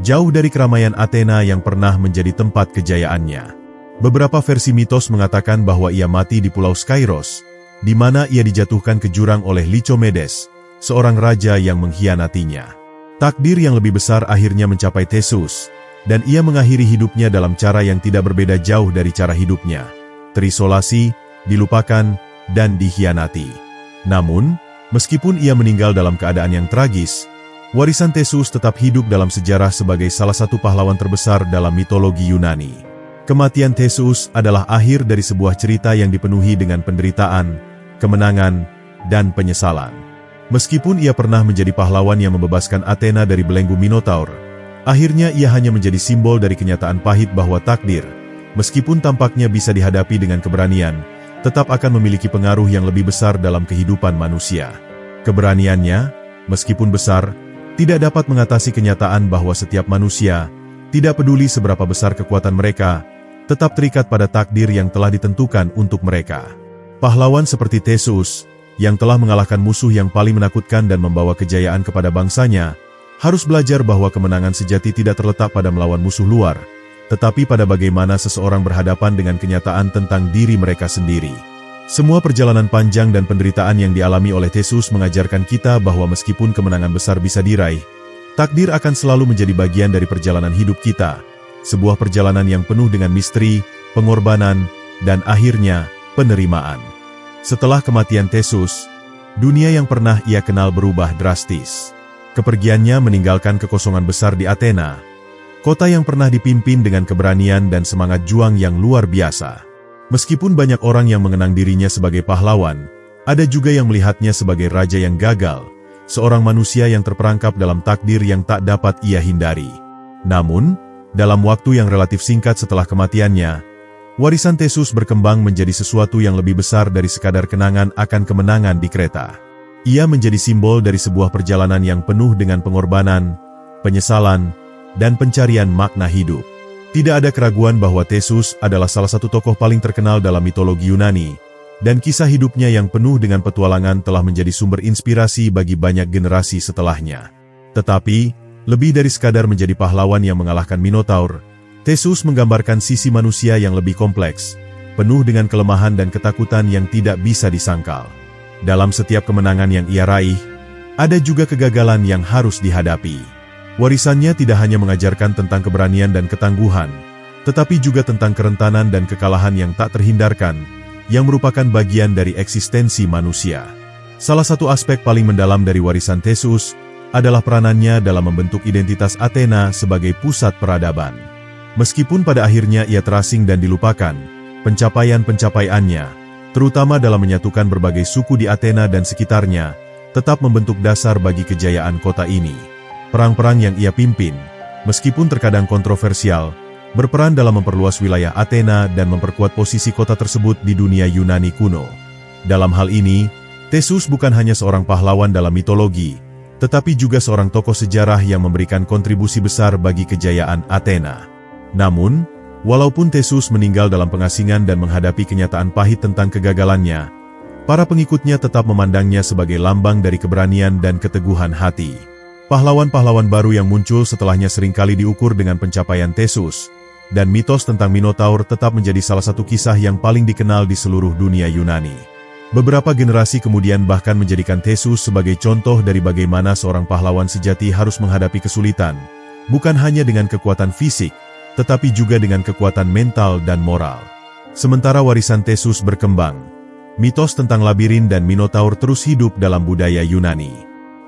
jauh dari keramaian Athena yang pernah menjadi tempat kejayaannya. Beberapa versi mitos mengatakan bahwa ia mati di Pulau Skyros, di mana ia dijatuhkan ke jurang oleh Lycomedes, seorang raja yang mengkhianatinya. Takdir yang lebih besar akhirnya mencapai Theseus, dan ia mengakhiri hidupnya dalam cara yang tidak berbeda jauh dari cara hidupnya, terisolasi, dilupakan, dan dikhianati. Namun, meskipun ia meninggal dalam keadaan yang tragis, warisan Theseus tetap hidup dalam sejarah sebagai salah satu pahlawan terbesar dalam mitologi Yunani. Kematian Theseus adalah akhir dari sebuah cerita yang dipenuhi dengan penderitaan, kemenangan, dan penyesalan. Meskipun ia pernah menjadi pahlawan yang membebaskan Athena dari belenggu Minotaur, akhirnya ia hanya menjadi simbol dari kenyataan pahit bahwa takdir, meskipun tampaknya bisa dihadapi dengan keberanian, tetap akan memiliki pengaruh yang lebih besar dalam kehidupan manusia. Keberaniannya, meskipun besar, tidak dapat mengatasi kenyataan bahwa setiap manusia, tidak peduli seberapa besar kekuatan mereka, tetap terikat pada takdir yang telah ditentukan untuk mereka. Pahlawan seperti Theseus, yang telah mengalahkan musuh yang paling menakutkan dan membawa kejayaan kepada bangsanya, harus belajar bahwa kemenangan sejati tidak terletak pada melawan musuh luar, tetapi pada bagaimana seseorang berhadapan dengan kenyataan tentang diri mereka sendiri. Semua perjalanan panjang dan penderitaan yang dialami oleh Theseus mengajarkan kita bahwa meskipun kemenangan besar bisa diraih, takdir akan selalu menjadi bagian dari perjalanan hidup kita, sebuah perjalanan yang penuh dengan misteri, pengorbanan, dan akhirnya, penerimaan. Setelah kematian Theseus, dunia yang pernah ia kenal berubah drastis. Kepergiannya meninggalkan kekosongan besar di Athena, kota yang pernah dipimpin dengan keberanian dan semangat juang yang luar biasa. Meskipun banyak orang yang mengenang dirinya sebagai pahlawan, ada juga yang melihatnya sebagai raja yang gagal, seorang manusia yang terperangkap dalam takdir yang tak dapat ia hindari. Namun, dalam waktu yang relatif singkat setelah kematiannya, warisan Theseus berkembang menjadi sesuatu yang lebih besar dari sekadar kenangan akan kemenangan di Kreta. Ia menjadi simbol dari sebuah perjalanan yang penuh dengan pengorbanan, penyesalan, dan pencarian makna hidup. Tidak ada keraguan bahwa Theseus adalah salah satu tokoh paling terkenal dalam mitologi Yunani, dan kisah hidupnya yang penuh dengan petualangan telah menjadi sumber inspirasi bagi banyak generasi setelahnya. Tetapi, lebih dari sekadar menjadi pahlawan yang mengalahkan Minotaur, Theseus menggambarkan sisi manusia yang lebih kompleks, penuh dengan kelemahan dan ketakutan yang tidak bisa disangkal. Dalam setiap kemenangan yang ia raih, ada juga kegagalan yang harus dihadapi. Warisannya tidak hanya mengajarkan tentang keberanian dan ketangguhan, tetapi juga tentang kerentanan dan kekalahan yang tak terhindarkan, yang merupakan bagian dari eksistensi manusia. Salah satu aspek paling mendalam dari warisan Theseus adalah peranannya dalam membentuk identitas Athena sebagai pusat peradaban. Meskipun pada akhirnya ia terasing dan dilupakan, pencapaian-pencapaiannya, terutama dalam menyatukan berbagai suku di Athena dan sekitarnya, tetap membentuk dasar bagi kejayaan kota ini. Perang-perang yang ia pimpin, meskipun terkadang kontroversial, berperan dalam memperluas wilayah Athena dan memperkuat posisi kota tersebut di dunia Yunani kuno. Dalam hal ini, Theseus bukan hanya seorang pahlawan dalam mitologi, tetapi juga seorang tokoh sejarah yang memberikan kontribusi besar bagi kejayaan Athena. Namun, walaupun Theseus meninggal dalam pengasingan dan menghadapi kenyataan pahit tentang kegagalannya, para pengikutnya tetap memandangnya sebagai lambang dari keberanian dan keteguhan hati. Pahlawan-pahlawan baru yang muncul setelahnya seringkali diukur dengan pencapaian Theseus, dan mitos tentang Minotaur tetap menjadi salah satu kisah yang paling dikenal di seluruh dunia Yunani. Beberapa generasi kemudian bahkan menjadikan Theseus sebagai contoh dari bagaimana seorang pahlawan sejati harus menghadapi kesulitan, bukan hanya dengan kekuatan fisik, tetapi juga dengan kekuatan mental dan moral. Sementara warisan Theseus berkembang, mitos tentang labirin dan Minotaur terus hidup dalam budaya Yunani.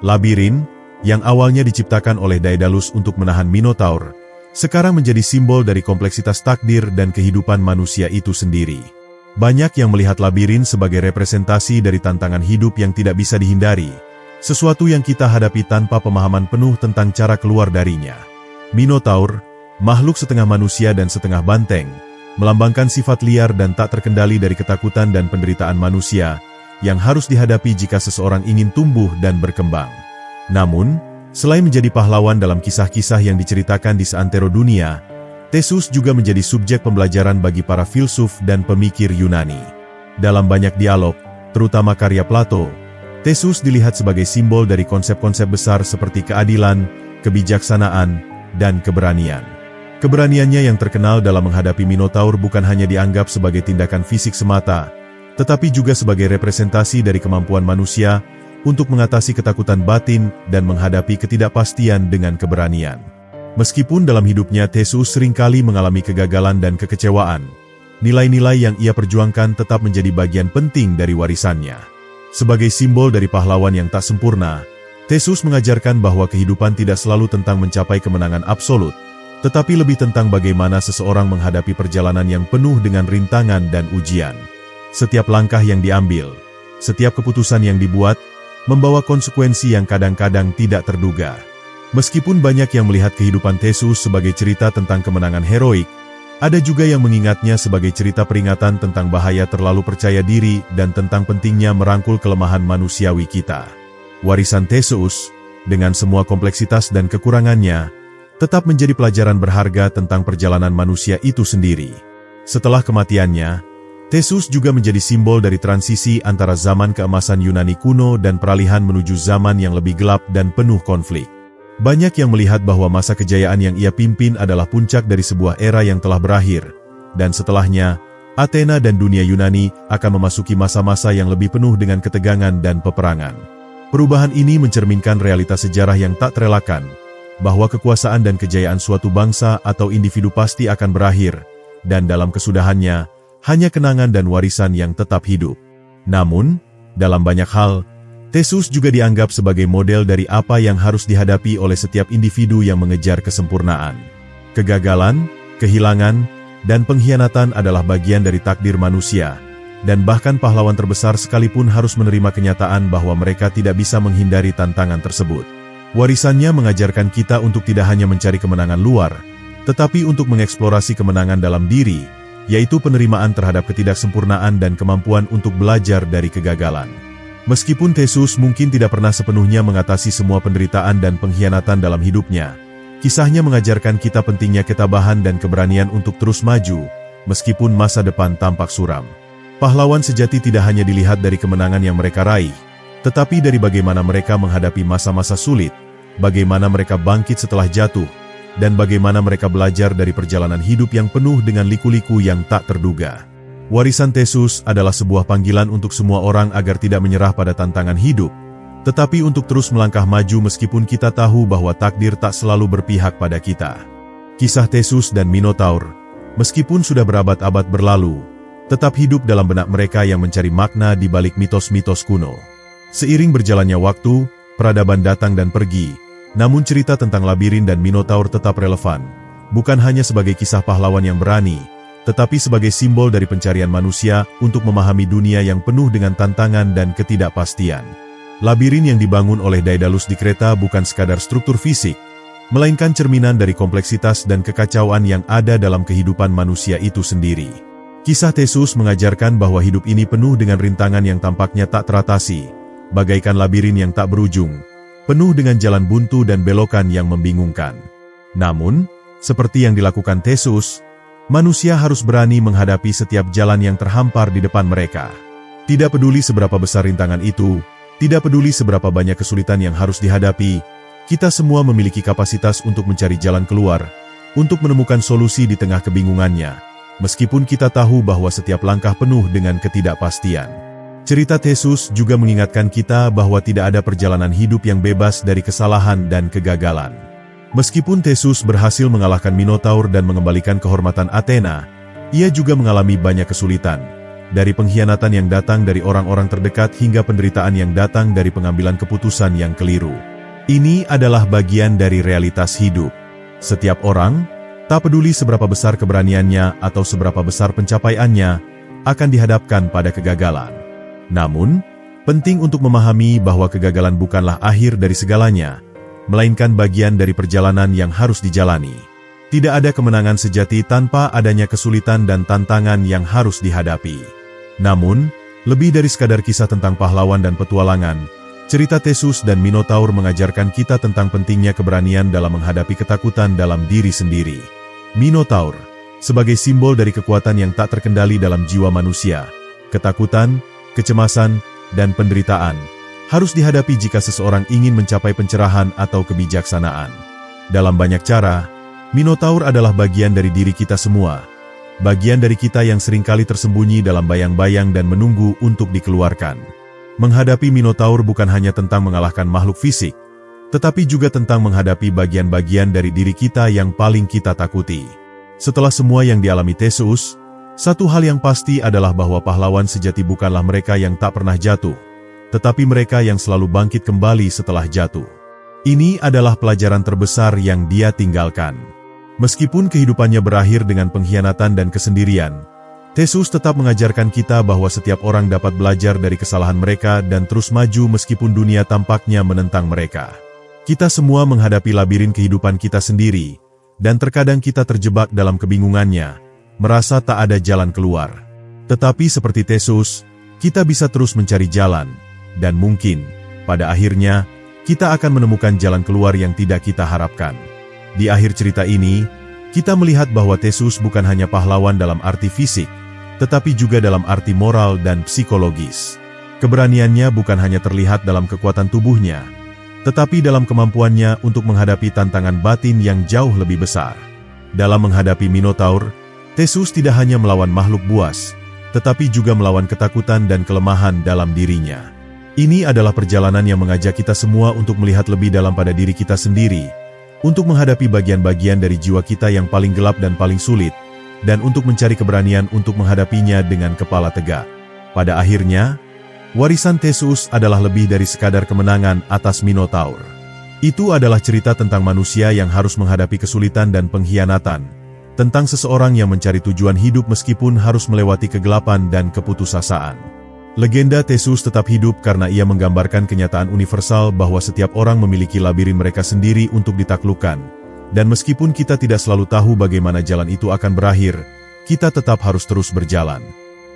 Labirin, yang awalnya diciptakan oleh Daedalus untuk menahan Minotaur, sekarang menjadi simbol dari kompleksitas takdir dan kehidupan manusia itu sendiri. Banyak yang melihat labirin sebagai representasi dari tantangan hidup yang tidak bisa dihindari, sesuatu yang kita hadapi tanpa pemahaman penuh tentang cara keluar darinya. Minotaur, makhluk setengah manusia dan setengah banteng, melambangkan sifat liar dan tak terkendali dari ketakutan dan penderitaan manusia, yang harus dihadapi jika seseorang ingin tumbuh dan berkembang. Namun, selain menjadi pahlawan dalam kisah-kisah yang diceritakan di seantero dunia, Theseus juga menjadi subjek pembelajaran bagi para filsuf dan pemikir Yunani. Dalam banyak dialog, terutama karya Plato, Theseus dilihat sebagai simbol dari konsep-konsep besar seperti keadilan, kebijaksanaan, dan keberanian. Keberaniannya yang terkenal dalam menghadapi Minotaur bukan hanya dianggap sebagai tindakan fisik semata, tetapi juga sebagai representasi dari kemampuan manusia untuk mengatasi ketakutan batin dan menghadapi ketidakpastian dengan keberanian. Meskipun dalam hidupnya Theseus seringkali mengalami kegagalan dan kekecewaan, nilai-nilai yang ia perjuangkan tetap menjadi bagian penting dari warisannya. Sebagai simbol dari pahlawan yang tak sempurna, Theseus mengajarkan bahwa kehidupan tidak selalu tentang mencapai kemenangan absolut, tetapi lebih tentang bagaimana seseorang menghadapi perjalanan yang penuh dengan rintangan dan ujian. Setiap langkah yang diambil, setiap keputusan yang dibuat, membawa konsekuensi yang kadang-kadang tidak terduga. Meskipun banyak yang melihat kehidupan Theseus sebagai cerita tentang kemenangan heroik, ada juga yang mengingatnya sebagai cerita peringatan tentang bahaya terlalu percaya diri dan tentang pentingnya merangkul kelemahan manusiawi kita. Warisan Theseus, dengan semua kompleksitas dan kekurangannya, tetap menjadi pelajaran berharga tentang perjalanan manusia itu sendiri. Setelah kematiannya, Theseus juga menjadi simbol dari transisi antara zaman keemasan Yunani kuno dan peralihan menuju zaman yang lebih gelap dan penuh konflik. Banyak yang melihat bahwa masa kejayaan yang ia pimpin adalah puncak dari sebuah era yang telah berakhir, dan setelahnya, Athena dan dunia Yunani akan memasuki masa-masa yang lebih penuh dengan ketegangan dan peperangan. Perubahan ini mencerminkan realitas sejarah yang tak terelakkan, bahwa kekuasaan dan kejayaan suatu bangsa atau individu pasti akan berakhir, dan dalam kesudahannya, hanya kenangan dan warisan yang tetap hidup. Namun, dalam banyak hal, Theseus juga dianggap sebagai model dari apa yang harus dihadapi oleh setiap individu yang mengejar kesempurnaan. Kegagalan, kehilangan, dan pengkhianatan adalah bagian dari takdir manusia, dan bahkan pahlawan terbesar sekalipun harus menerima kenyataan bahwa mereka tidak bisa menghindari tantangan tersebut. Warisannya mengajarkan kita untuk tidak hanya mencari kemenangan luar, tetapi untuk mengeksplorasi kemenangan dalam diri, yaitu penerimaan terhadap ketidaksempurnaan dan kemampuan untuk belajar dari kegagalan. Meskipun Theseus mungkin tidak pernah sepenuhnya mengatasi semua penderitaan dan pengkhianatan dalam hidupnya, kisahnya mengajarkan kita pentingnya ketabahan dan keberanian untuk terus maju, meskipun masa depan tampak suram. Pahlawan sejati tidak hanya dilihat dari kemenangan yang mereka raih, tetapi dari bagaimana mereka menghadapi masa-masa sulit, bagaimana mereka bangkit setelah jatuh, dan bagaimana mereka belajar dari perjalanan hidup yang penuh dengan liku-liku yang tak terduga. Warisan Theseus adalah sebuah panggilan untuk semua orang agar tidak menyerah pada tantangan hidup, tetapi untuk terus melangkah maju meskipun kita tahu bahwa takdir tak selalu berpihak pada kita. Kisah Theseus dan Minotaur, meskipun sudah berabad-abad berlalu, tetap hidup dalam benak mereka yang mencari makna di balik mitos-mitos kuno. Seiring berjalannya waktu, peradaban datang dan pergi, namun cerita tentang labirin dan Minotaur tetap relevan, bukan hanya sebagai kisah pahlawan yang berani, tetapi sebagai simbol dari pencarian manusia untuk memahami dunia yang penuh dengan tantangan dan ketidakpastian. Labirin yang dibangun oleh Daedalus di Kreta bukan sekadar struktur fisik, melainkan cerminan dari kompleksitas dan kekacauan yang ada dalam kehidupan manusia itu sendiri. Kisah Theseus mengajarkan bahwa hidup ini penuh dengan rintangan yang tampaknya tak teratasi, bagaikan labirin yang tak berujung, penuh dengan jalan buntu dan belokan yang membingungkan. Namun, seperti yang dilakukan Theseus, manusia harus berani menghadapi setiap jalan yang terhampar di depan mereka. Tidak peduli seberapa besar rintangan itu, tidak peduli seberapa banyak kesulitan yang harus dihadapi, kita semua memiliki kapasitas untuk mencari jalan keluar, untuk menemukan solusi di tengah kebingungannya, meskipun kita tahu bahwa setiap langkah penuh dengan ketidakpastian. Cerita Theseus juga mengingatkan kita bahwa tidak ada perjalanan hidup yang bebas dari kesalahan dan kegagalan. Meskipun Theseus berhasil mengalahkan Minotaur dan mengembalikan kehormatan Athena, ia juga mengalami banyak kesulitan, dari pengkhianatan yang datang dari orang-orang terdekat hingga penderitaan yang datang dari pengambilan keputusan yang keliru. Ini adalah bagian dari realitas hidup. Setiap orang, tak peduli seberapa besar keberaniannya atau seberapa besar pencapaiannya, akan dihadapkan pada kegagalan. Namun, penting untuk memahami bahwa kegagalan bukanlah akhir dari segalanya, melainkan bagian dari perjalanan yang harus dijalani. Tidak ada kemenangan sejati tanpa adanya kesulitan dan tantangan yang harus dihadapi. Namun, lebih dari sekadar kisah tentang pahlawan dan petualangan, cerita Theseus dan Minotaur mengajarkan kita tentang pentingnya keberanian dalam menghadapi ketakutan dalam diri sendiri. Minotaur, sebagai simbol dari kekuatan yang tak terkendali dalam jiwa manusia, ketakutan, kecemasan, dan penderitaan harus dihadapi jika seseorang ingin mencapai pencerahan atau kebijaksanaan. Dalam banyak cara, Minotaur adalah bagian dari diri kita semua, bagian dari kita yang seringkali tersembunyi dalam bayang-bayang dan menunggu untuk dikeluarkan. Menghadapi Minotaur bukan hanya tentang mengalahkan makhluk fisik, tetapi juga tentang menghadapi bagian-bagian dari diri kita yang paling kita takuti. Setelah semua yang dialami Theseus, satu hal yang pasti adalah bahwa pahlawan sejati bukanlah mereka yang tak pernah jatuh, tetapi mereka yang selalu bangkit kembali setelah jatuh. Ini adalah pelajaran terbesar yang dia tinggalkan. Meskipun kehidupannya berakhir dengan pengkhianatan dan kesendirian, Theseus tetap mengajarkan kita bahwa setiap orang dapat belajar dari kesalahan mereka dan terus maju meskipun dunia tampaknya menentang mereka. Kita semua menghadapi labirin kehidupan kita sendiri, dan terkadang kita terjebak dalam kebingungannya, merasa tak ada jalan keluar. Tetapi seperti Theseus, kita bisa terus mencari jalan, dan mungkin, pada akhirnya, kita akan menemukan jalan keluar yang tidak kita harapkan. Di akhir cerita ini, kita melihat bahwa Theseus bukan hanya pahlawan dalam arti fisik, tetapi juga dalam arti moral dan psikologis. Keberaniannya bukan hanya terlihat dalam kekuatan tubuhnya, tetapi dalam kemampuannya untuk menghadapi tantangan batin yang jauh lebih besar. Dalam menghadapi Minotaur, Theseus tidak hanya melawan makhluk buas, tetapi juga melawan ketakutan dan kelemahan dalam dirinya. Ini adalah perjalanan yang mengajak kita semua untuk melihat lebih dalam pada diri kita sendiri, untuk menghadapi bagian-bagian dari jiwa kita yang paling gelap dan paling sulit, dan untuk mencari keberanian untuk menghadapinya dengan kepala tegak. Pada akhirnya, warisan Theseus adalah lebih dari sekadar kemenangan atas Minotaur. Itu adalah cerita tentang manusia yang harus menghadapi kesulitan dan pengkhianatan, tentang seseorang yang mencari tujuan hidup meskipun harus melewati kegelapan dan keputusasaan. Legenda Theseus tetap hidup karena ia menggambarkan kenyataan universal bahwa setiap orang memiliki labirin mereka sendiri untuk ditaklukkan, dan meskipun kita tidak selalu tahu bagaimana jalan itu akan berakhir, kita tetap harus terus berjalan.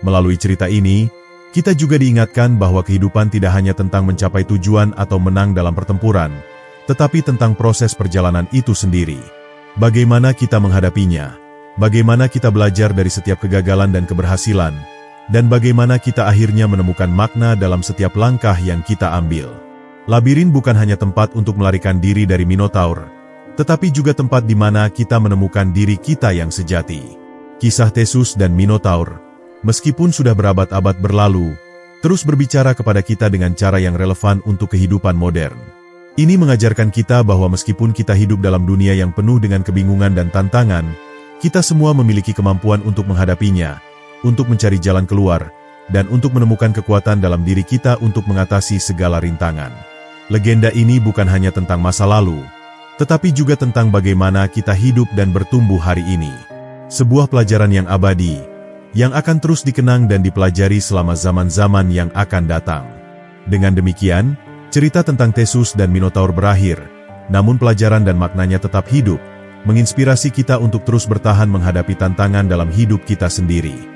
Melalui cerita ini, Kita juga diingatkan bahwa kehidupan tidak hanya tentang mencapai tujuan atau menang dalam pertempuran, tetapi tentang proses perjalanan itu sendiri. Bagaimana kita menghadapinya, bagaimana kita belajar dari setiap kegagalan dan keberhasilan, dan bagaimana kita akhirnya menemukan makna dalam setiap langkah yang kita ambil. Labirin bukan hanya tempat untuk melarikan diri dari Minotaur, tetapi juga tempat di mana kita menemukan diri kita yang sejati. Kisah Theseus dan Minotaur, meskipun sudah berabad-abad berlalu, terus berbicara kepada kita dengan cara yang relevan untuk kehidupan modern. Ini mengajarkan kita bahwa meskipun kita hidup dalam dunia yang penuh dengan kebingungan dan tantangan, kita semua memiliki kemampuan untuk menghadapinya, untuk mencari jalan keluar, dan untuk menemukan kekuatan dalam diri kita untuk mengatasi segala rintangan. Legenda ini bukan hanya tentang masa lalu, tetapi juga tentang bagaimana kita hidup dan bertumbuh hari ini. Sebuah pelajaran yang abadi, yang akan terus dikenang dan dipelajari selama zaman-zaman yang akan datang. Dengan demikian, cerita tentang Theseus dan Minotaur berakhir, namun pelajaran dan maknanya tetap hidup, menginspirasi kita untuk terus bertahan menghadapi tantangan dalam hidup kita sendiri.